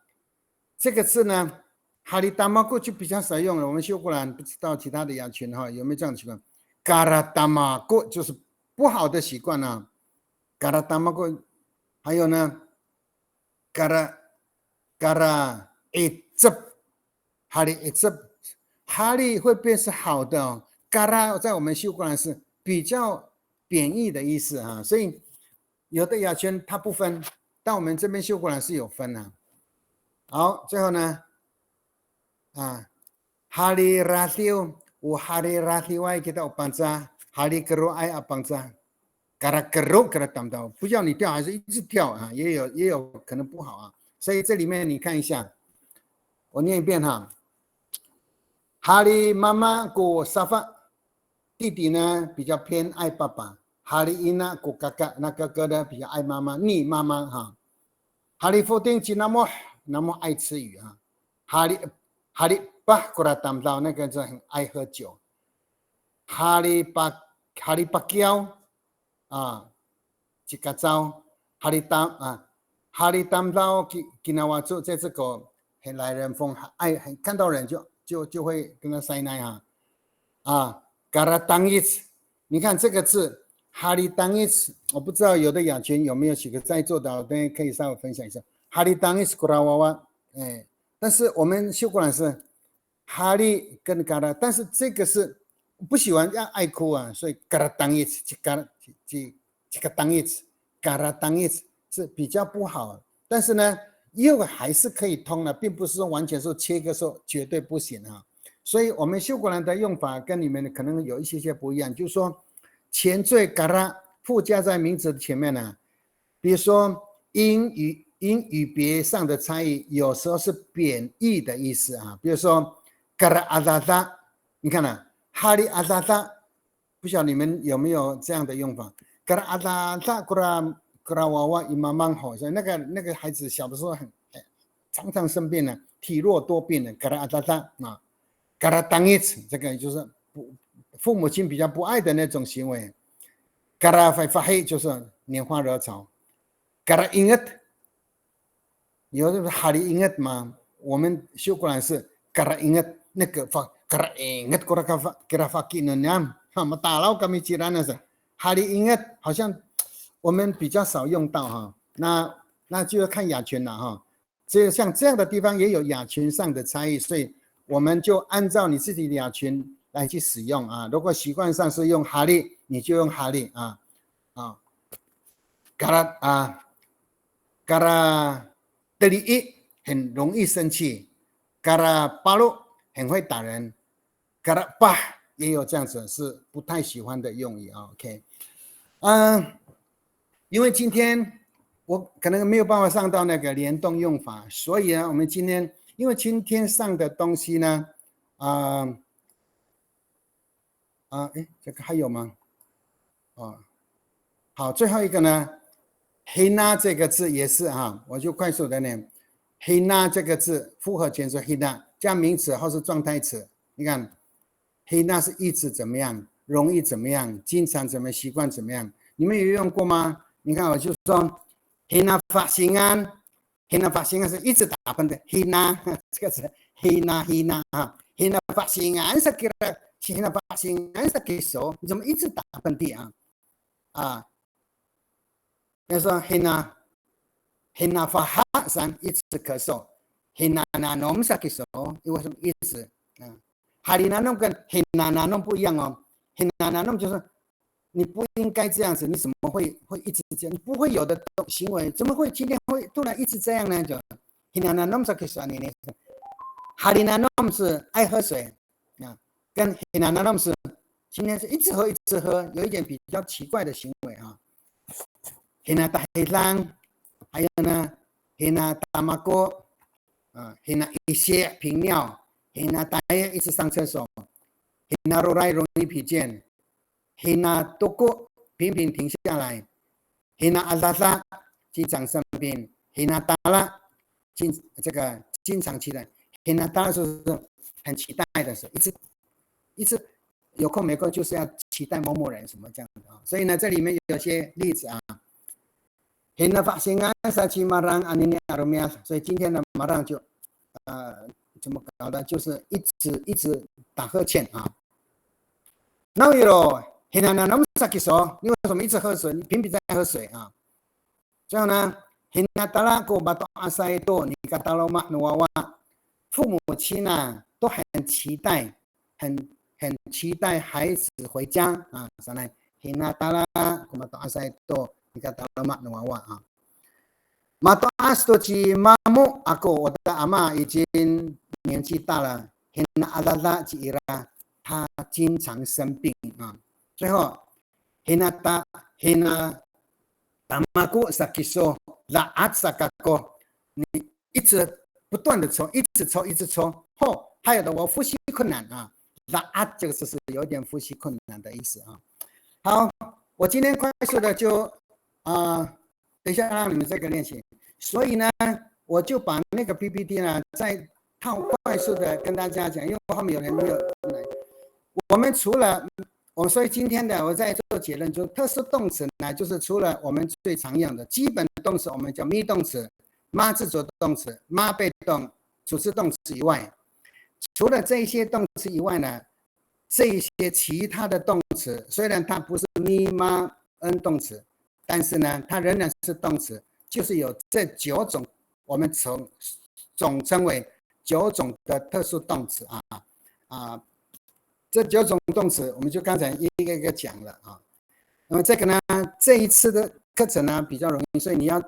A: 这个字呢，哈利达马过去比较少用了。我们修过来，不知道其他的亚群哈有没有这样的习惯。嘎拉达马过就是不好的习惯啊。嘎拉达马过，还有呢，嘎拉一直，哈利一直，哈利会变是好的哦。嘎拉在我们修过来是比较贬义的意思啊，所以有的亚群它不分。但我们这边修过来是有分啊。好，最后呢， hari ratio hari ratio kita opangza hari keru ai opangza gara keru gara tam到不叫你跳还是一直跳啊，也有可能不好啊。所以这里面你看一下，我念一遍哈。hari mama ku safa 弟弟呢比较偏爱爸爸 hari ina ku kakak 那哥哥呢比较爱妈妈你妈妈哈 hari fourteen cinamoh namoh 爱吃鱼哈 hari bah kuratam 到那个就很爱喝酒 hari pakiao 几个招 hari tam 到 kinawazu 在这个很来人风爱很看到人就会跟他塞奶gara tangis 你看这个字 hari tangis 我不知道有的雅群有没有几个在座的大家可以稍微分享一下 hari tangis kurawawa 但是我们修过来是 hari 跟 gara 但是这个是不喜欢爱哭啊，所以 gara tangis 这个 tangis gara tangis 是比较不好，但是呢又还是可以通的，并不是说完全说切割说绝对不行啊。所以我们修过来的用法跟你们可能有一些不一样，就是说前缀 gara 附加在名词的前面呢，比如说因与别上的差异，有时候是贬义的意思啊。比如说 gara adada 你看了 hari adada 不晓得你们有没有这样的用法 gara adada kurawawa imamang ho 那个孩子小的时候常常生病了，体弱多病的 gara adada gara tangis 这个就是父母亲比较不爱的那种行为 gara faifahi 就是拈花惹草 gara ingat 有的 hari ingat 嘛，我们修过来是 gara ingat 那个 gara ingat kira fakir nyam 打扰kami jiran 是 hari ingat 好像我们比较少用到哈，那就要看雅群了哈。像这样的地方也有雅群上的差异，所以我们就按照你自己的雅群来去使用啊。如果习惯上是用哈利，你就用哈利gara teri 很容易生气 gara palu 很会打人 gara bah 也有这样子是不太喜欢的用语啊。OK， 因为今天我可能没有办法上到那个联动用法，所以呢，我们今天因为今天上的东西呢，这个还有吗？好，最后一个呢 ，hina 这个字也是我就快速的念 ，hina 这个字复合前说 hina 加名词或是状态词，你看 hina 是一直怎么样，容易怎么样，经常怎么习惯怎么样，你们有用过吗？你看我就说 hina fasingan 是一直打喷的 hina 这个词 hina hina fasingan sekira hina fasingan sekiso 你怎么一直打喷嚏要说 hina fahasan 一直咳嗽 hina nanom sekiso 因为什么意思hari nanom 跟 hina nanom 不一样哦 hina nanom 就是你不应该这样子，你怎么会一直这样？你不会有的行为，怎么会今天会突然一直这样呢？就 hinananom 是可以说你呢 ，harinanom 是爱喝水跟 hinananom 是今天是一直喝，有一点比较奇怪的行为hinatahilang 还有呢 hinatamako hina 一些频尿 hinataya 一直上厕所 hinarorai 容易疲倦。hina toko 频频停下来 hina azasa 经常生病 hina tala 这个经常期待 hina tala 是很期待的事，一直有空没空就是要期待某某人什么这样的所以呢这里面有些例子hina fasingan sachi marang anini aromia 所以今天的马上就怎么搞的就是一直打呵欠那有hinananom sekiso 你为什么一直喝水？你频频在喝水这样呢 hinatala ko bato asai to ni kataloma nuwawa 父母亲都很期待很期待孩子回家上来 hinatala ko bato asai to ni kataloma nuwawa mataas to si mamu ako 我的阿嬷已经年纪大了，阿拉拉吉伊拉，他经常生病啊。最后达马古萨基索拉阿萨嘎哥，你一直不断的抽，一直抽，还有的我呼吸困难啊，拉阿这个字是有点呼吸困难的意思啊。好，我今天快速的就等一下让你们这个练习，所以呢，我就把那个 PPT 呢再快速的跟大家讲，因为后面有人没有来。我们除了所以今天的我在做结论，就特殊动词呢，就是除了我们最常用的基本动词，我们叫 me 动词、妈自主动词、妈被动、主词动词以外，除了这些动词以外呢，这一些其他的动词，虽然它不是 me 妈 n 动词，但是呢，它仍然是动词，就是有这9种，我们总称为9种的特殊动词这9种动词，我们就刚才一个一个讲了啊。那么这个呢，这一次的课程呢比较容易，所以你要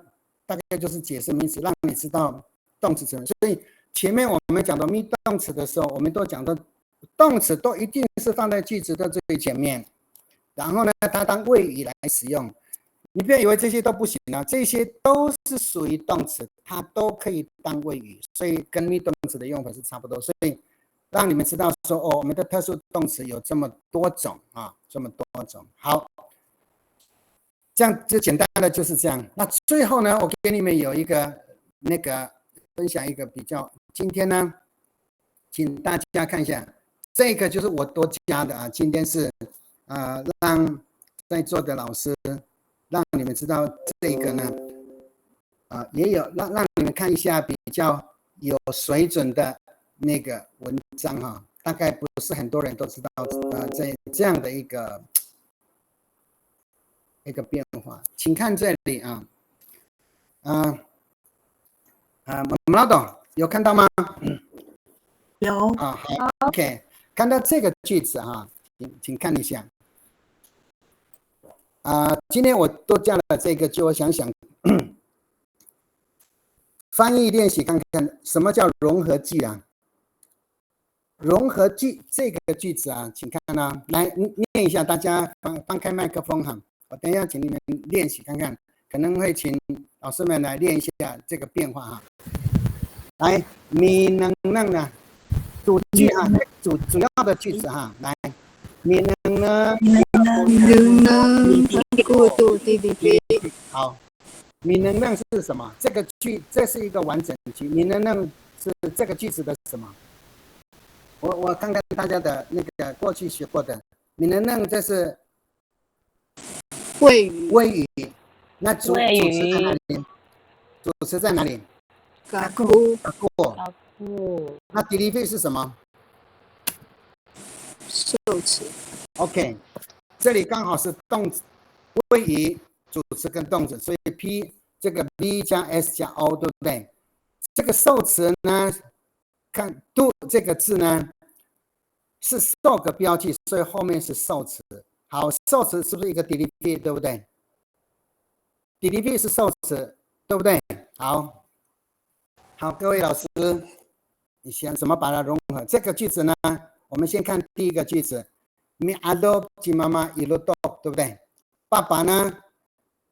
A: 大概就是解释名词，让你知道动词成分。所以前面我们讲到 me 动词的时候，我们都讲到动词都一定是放在句子的最前面，然后呢，它当谓语来使用。你不要以为这些都不行啊，这些都是属于动词，它都可以当谓语，所以跟 me 动词的用法是差不多。所以让你们知道说，我们的特殊动词有这么多种啊，这么多种。好，这样就简单的就是这样。那最后呢，我给你们有一个分享一个比较。今天呢，请大家看一下，这个就是我多加的啊。今天是让在座的老师让你们知道这个呢，也有让你们看一下比较有水准的那个文章哈，大概不是很多人都知道这样的一个变化，请看这里啊，马董有看到吗？
G: 有
A: 好 ，OK， 看到这个句子哈，请看一下。今天我多加了这个，就我想翻译练习看看什么叫融合句啊？融合句这个句子啊，请看啊，来念一下，大家放开麦克风哈，我等一下请你们练习看看，可能会请老师们来练一下这个变化哈。来，你能呢？主句哈，主要的句子哈，来，你能呢？好，你能是什么？这个句这是一个完整句，你能是这个句子的什么？我看看大家的那个过去学过的，你能这是
I: 谓语。
A: 谓语，那主词在哪里？主词在哪里？
I: 嘎咕。
A: 那 delivery 是什么？
I: 受词。
A: OK， 这里刚好是动词、谓语、主词跟动词，所以 P 这个 B 加 S 加 O， 对不对？这个受词呢，看 do 这个字呢是受个标记，所以后面是受词。好，受词是不是一个 delivery， 对不对 ？delivery 是受词，对不对？好，各位老师，你想怎么把它融合？这个句子呢，我们先看第一个句子。Mi ado ji mama iluto， 对不对？爸爸呢，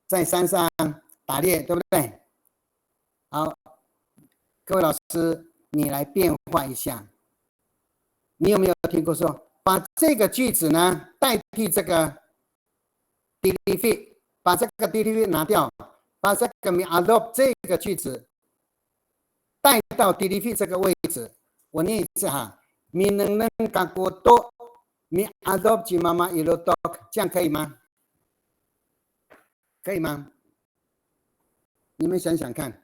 A: 在山上打猎，对不对？好，各位老师，你来变化一下。你有没有听过说，把这个句子呢代替这个 delivery， 把这个 delivery 拿掉，把这个 mi ado 这个句子带到 delivery 这个位置。我念一次哈 ，mi neng kagoto。Mi adopt ji mama ilutok， 这样可以吗？可以吗？你们想想看。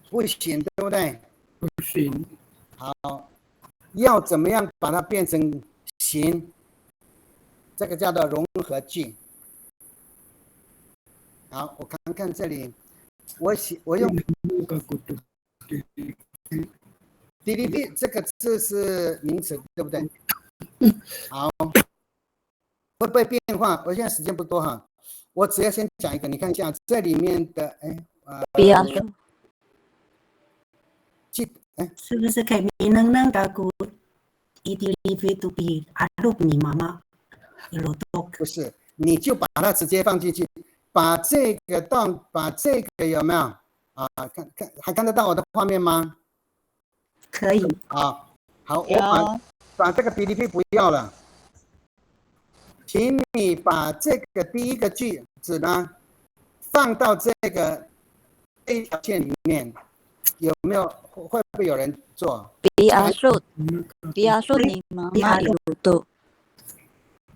A: 不行，对不对？
K: 不行。
A: 好，要怎么样把它变成行？这个叫做融合句。好，我看看这里，我用。delivery 这个字是名词，对不对？好，会不会变化？我现在时间不多哈，我只要先讲一个，你看一下这里面的，
G: 是不是可以mi nang nang kaku idilifi to be alup ni mama ilotok？
A: 不是，你就把它直接放进去，把这个有没有啊？还看得到我的画面吗？
G: 可以。
A: 啊，好，我把这个 BDP 不要了，请你把这个第一个句子呢放到这一条线里面，有没有？会不会有人做
D: ？biasud ni mama ilutok。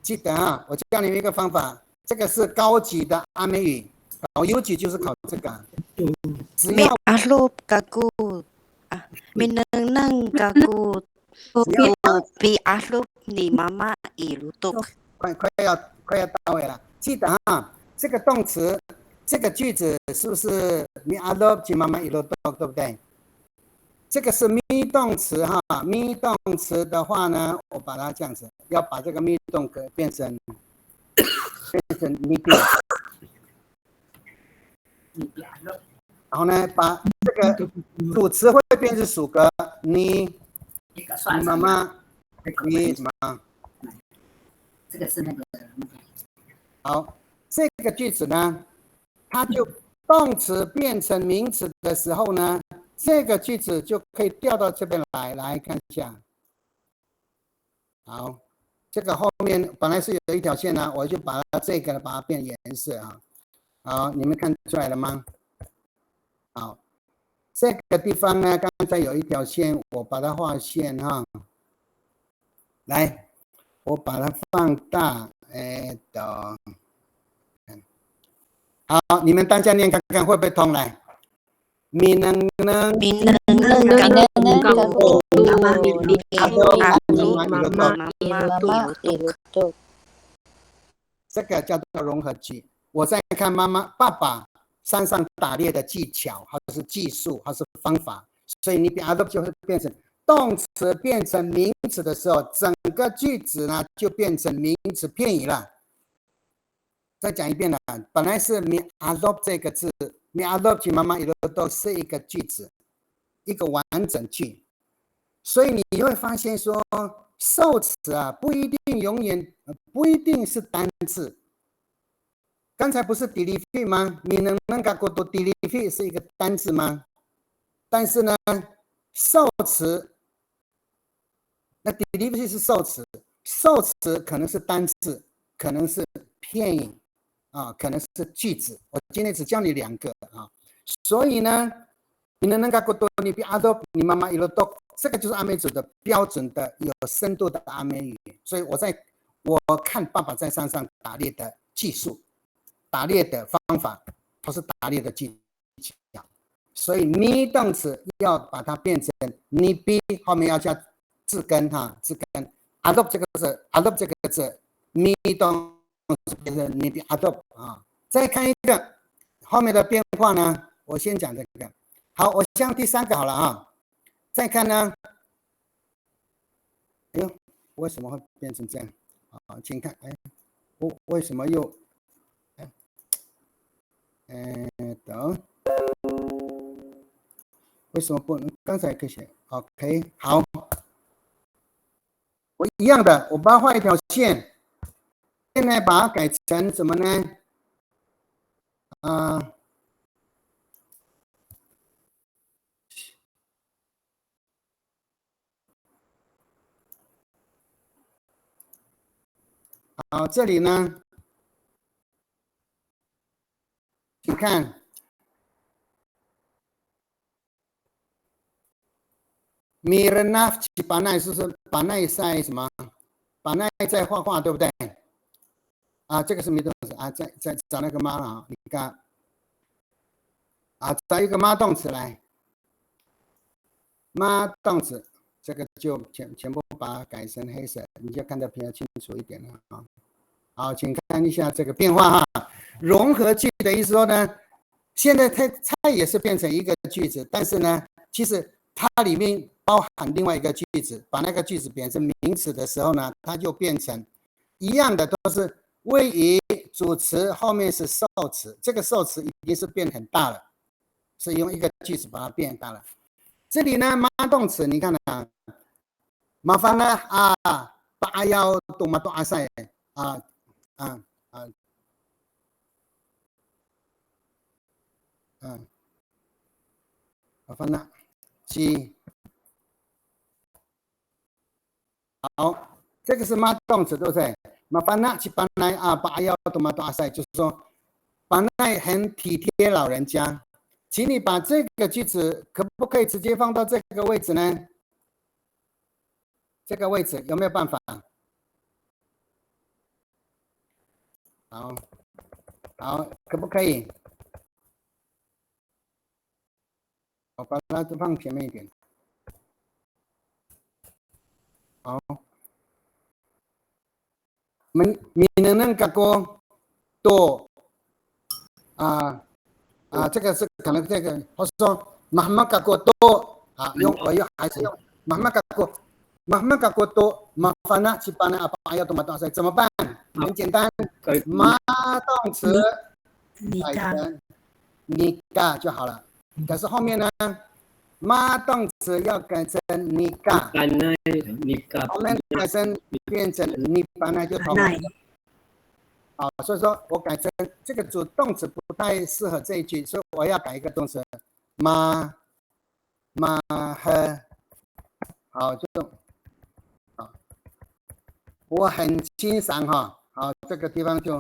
A: 记得啊，我教你们一个方法，这个是高级的阿美语，考优级就是考这个。只要
J: alup kaku minang kaku bi alup ni mama ilutok。
A: 快要到位了，记得啊，这个动词，这个句子是不是mi alup ji mama ilutok，对不对？这个是 mi 动词哈 ，mi 动词的话呢，我把它这样子，要把这个 mi 动格变成 mi bi， 然后呢，把这个主词会变成属格，你妈妈，你什么？
G: 这个是那个。
A: 好，这个句子呢，它就动词变成名词的时候呢。这个句子就可以调到这边来看一下。好，这个后面本来是有一条线呢，我就把它把它变颜色啊。好，你们看出来了吗？好，这个地方呢，刚才有一条线，我把它画线哈。来，我把它放大，好，你们大家念看看会不会通来。minang这个叫做融合句。我在看爸爸山上打猎的技巧，或者是技术，或是方法，所以你adopt就会变成动词变成名词的时候，整个句子呢就变成名词片语了。再讲一遍了，本来是mi adopt 这个字。mi adopt ji mama ilutok 是一个句子，一个完整句，所以你会发现说，受词啊不一定是单字。刚才不是 delivery 吗？你能搞多 delivery 是一个单字吗？但是呢，受词，那 delivery 是受词，受词可能是单字，可能是片语。可能是句子，我今天只教你2个啊，所以呢，你能够多你比adopt你妈妈ilutok，这个就是阿美族的标准的有深度的阿美语，所以我看爸爸在山上打猎的技术，打猎的方法，或是打猎的技巧，所以你动词要把它变成你比后面要加字根字根 adopt 这个字，你动。变成你的 adopt 啊，再看一个后面的变化呢，我先讲这个。好，我像第3个好了啊，再看呢，哎呦，为什么会变成这样？啊，请看，我为什么又，等，为什么不能？刚才可以写 ，OK， 好，我一样的，我把它画一条线。现在把它改成什么呢？好，这里呢，请看，米人呢，把那是把那在什么？把那在画画，对不对？这个是没动词啊，再找那个妈了啊，你看找一个妈动词来，妈动词，这个就全部把它改成黑色，你就看得比较清楚一点了啊。好，请看一下这个变化哈。融合句的意思说呢，现在它也是变成一个句子，但是呢，其实它里面包含另外一个句子，把那个句子变成名词的时候呢，它就变成一样的，都是。谓语主词后面是受词，这个受词已经是变很大了，是用一个句子把它变大了。这里呢，妈动词，你看啊，麻烦呢啊，把要多嘛多阿塞啊啊啊啊，麻烦呢，七，好，这个是妈动词，对不对？麻烦呢，去搬来啊，把要多嘛多阿塞，就是说，搬来很体贴老人家。请你把这个句子可不可以直接放到这个位置呢？这个位置有没有办法？好，好，可不可以？我把它放前面一点。好，能够多这个是可能这个，或是说妈妈嘎过多啊，我用还是用妈妈嘎过多，麻烦呢去把那apa要多么多少怎么办？很简单，妈动词改成你嘎就好了。可是后面呢，妈动词要改成你嘎，后面改成变成你把那就同了。好，所以说我改成这个主动词不太适合这一句，所以我要改一个动词，妈和，好就，好，我很欣赏哈，好这个地方就，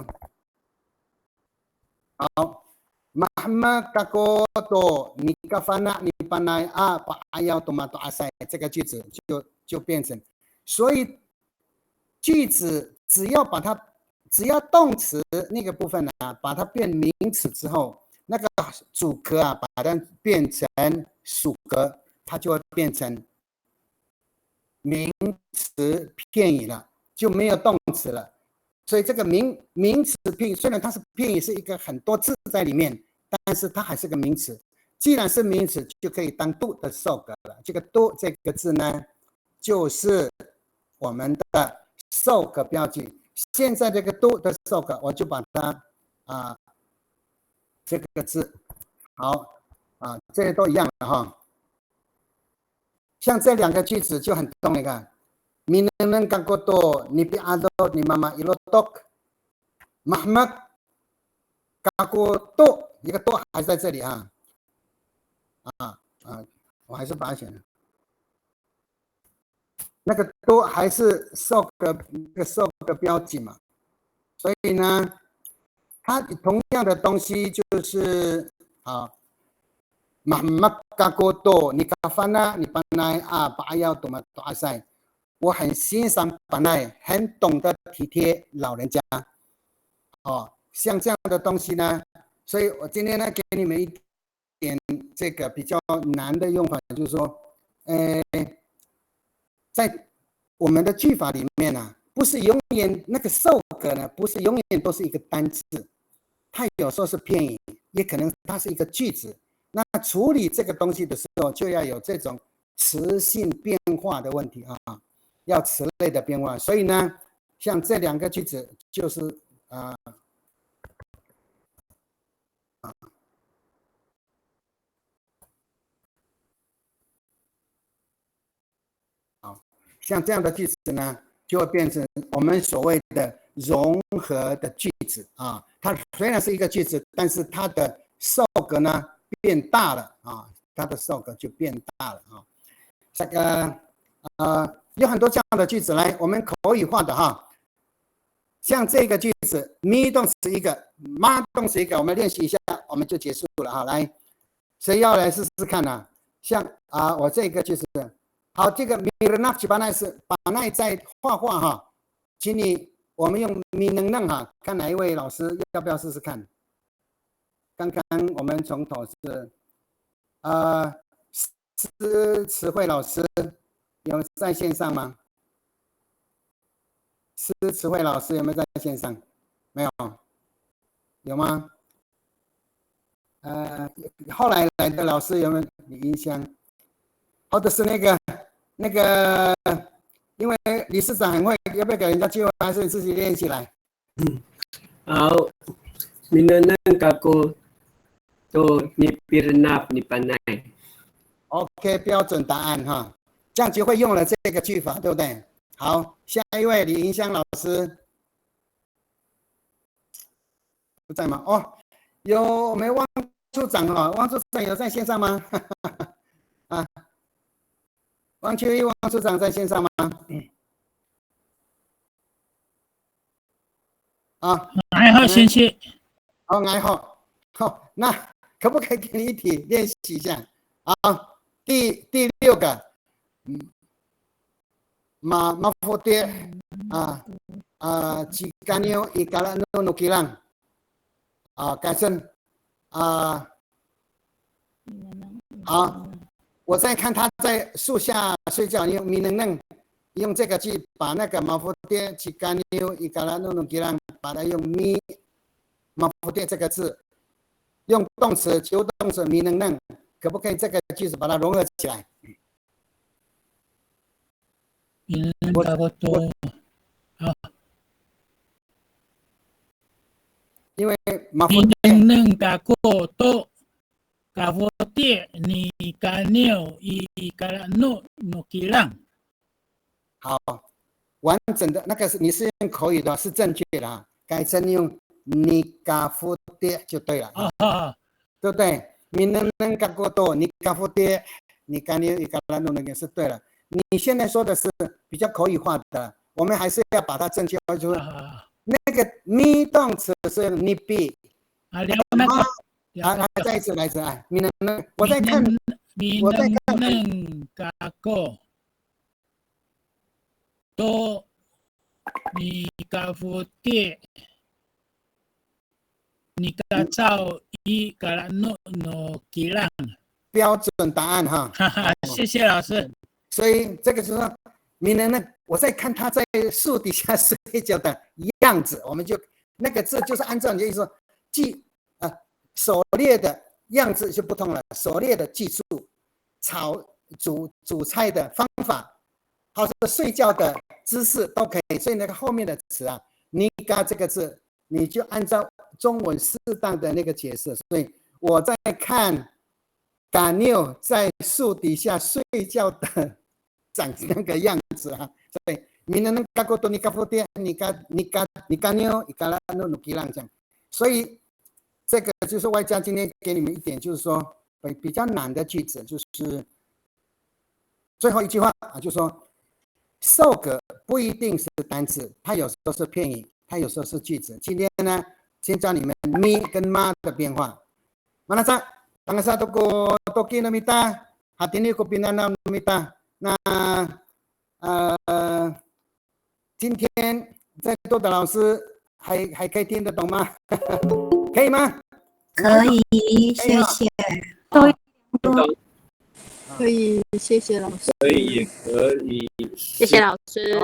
A: 好，妈嘎过多，你嘎发那你把那啊把啊要多嘛多啊塞，这个句子就变成，所以句子只要动词那个部分啊，把它变名词之后，那个主格啊，把它变成属格，它就会变成名词片语了，就没有动词了。所以这个名词片语，虽然它是片语，是一个很多字在里面，但是它还是个名词。既然是名词，就可以当 do 的受格了。这个 do 这个字呢，就是我们的受格标记。现在这个 do 的受格，我就把它这个字好这些都一样的哈。像这两个句子就很动，你看，你能干过多，你比阿多，你妈妈一路多，妈妈干过多，一个多还在这里啊我还是把它写了。那个都还是受个标记嘛，所以呢，它同样的东西就是妈妈嘎过多，你嘎翻了，你本来把要多么多阿塞，我很欣赏本来很懂得体贴老人家，像这样的东西呢，所以我今天呢给你们一点这个比较难的用法，就是说，在我们的句法里面呢，不是永远那个受格呢，不是永远都是一个单字，它有时候是片语，也可能它是一个句子。那处理这个东西的时候，就要有这种词性变化的问题要词类的变化。所以呢，像这两个句子就是像这样的句子呢，就会变成我们所谓的融合的句子它虽然是一个句子，但是它的受格呢变大了它的受格就变大了这个有很多这样的句子来，我们口语化的像这个句子，me动词一个，妈动词一个，我们练习一下，我们就结束了来，谁要来试试看呢？像我这个句子。好，这个 Mirna 去把那是把那在画画请我们用 Mirna 看哪一位老师要不要试试看？刚刚我们从头是施慈慧老师有在线上吗？施慈慧老师有没有在线上？没有，有吗？后来来的老师有没有印象？或者是那个，因为理事长很会，要不要给人家机会，还是自己练起来？
K: 好，minanang kako to ni pirnap ni panay.
A: OK， 标准答案哈，这样就会用了这个句法，对不对？好，下一位李银香老师不在吗？哦，有我们汪处长哦，汪处长有在线上吗？啊，汪秋玉汪处长在线上吗？啊，
L: 还好，谢谢。
A: 好，还好，好，那可不可以给你一题练习一下？啊，第6个，马福爹jika nyo ikala no nukilang改成我在看他在树下睡觉，你能用这个去把那个马福爹jika nyo ikala no nukilang把它用马福爹这个字用动词求动词你能可不可以这个句子把它融合起来？因为马福
L: 爹
A: 好，完整的那个你是用口语的，是正确的改成用你嘎福爹就对了对不对？你能嘎过多，你嘎福爹，你嘎牛伊嘎拉诺那个是对了。你现在说的是比较口语化的，我们还是要把它正确化，就是那个你动词是你比再一次来一次你能我在看
L: 多你嘎福爹，你嘎照伊嘎拉诺吉浪，
A: 标准答案哈。
L: 谢谢老师。
A: 所以这个就是说，你能我在看他在树底下睡觉的样子，我们就那个字就是按照你的意思说，狩猎的样子就不同了，狩猎的技术，煮菜的方法，或者睡觉的姿势都可以。所以那个后面的词你嘎这个字，你就按照中文适当的那个解释。所以我在看嘎妞在树底下睡觉的长那个样子所以你能嘎过多，你嘎福爹，你嘎妞，你嘎拉诺努基浪这样。所以这个就是外加今天给你们一点，就是说比较难的句子，就是最后一句话就是说受格不一定是单词，它有时候是片语，它有时候是句子。今天呢，先教你们咪跟妈的变化。马拉萨，当下都过多基那米达，哈丁尼过比那那米达。那今天在座的老师还可以听得懂吗？可以吗？
G: 可以，谢谢。
I: 可以，谢谢老师。
K: 可以，可以。
E: 谢谢老师。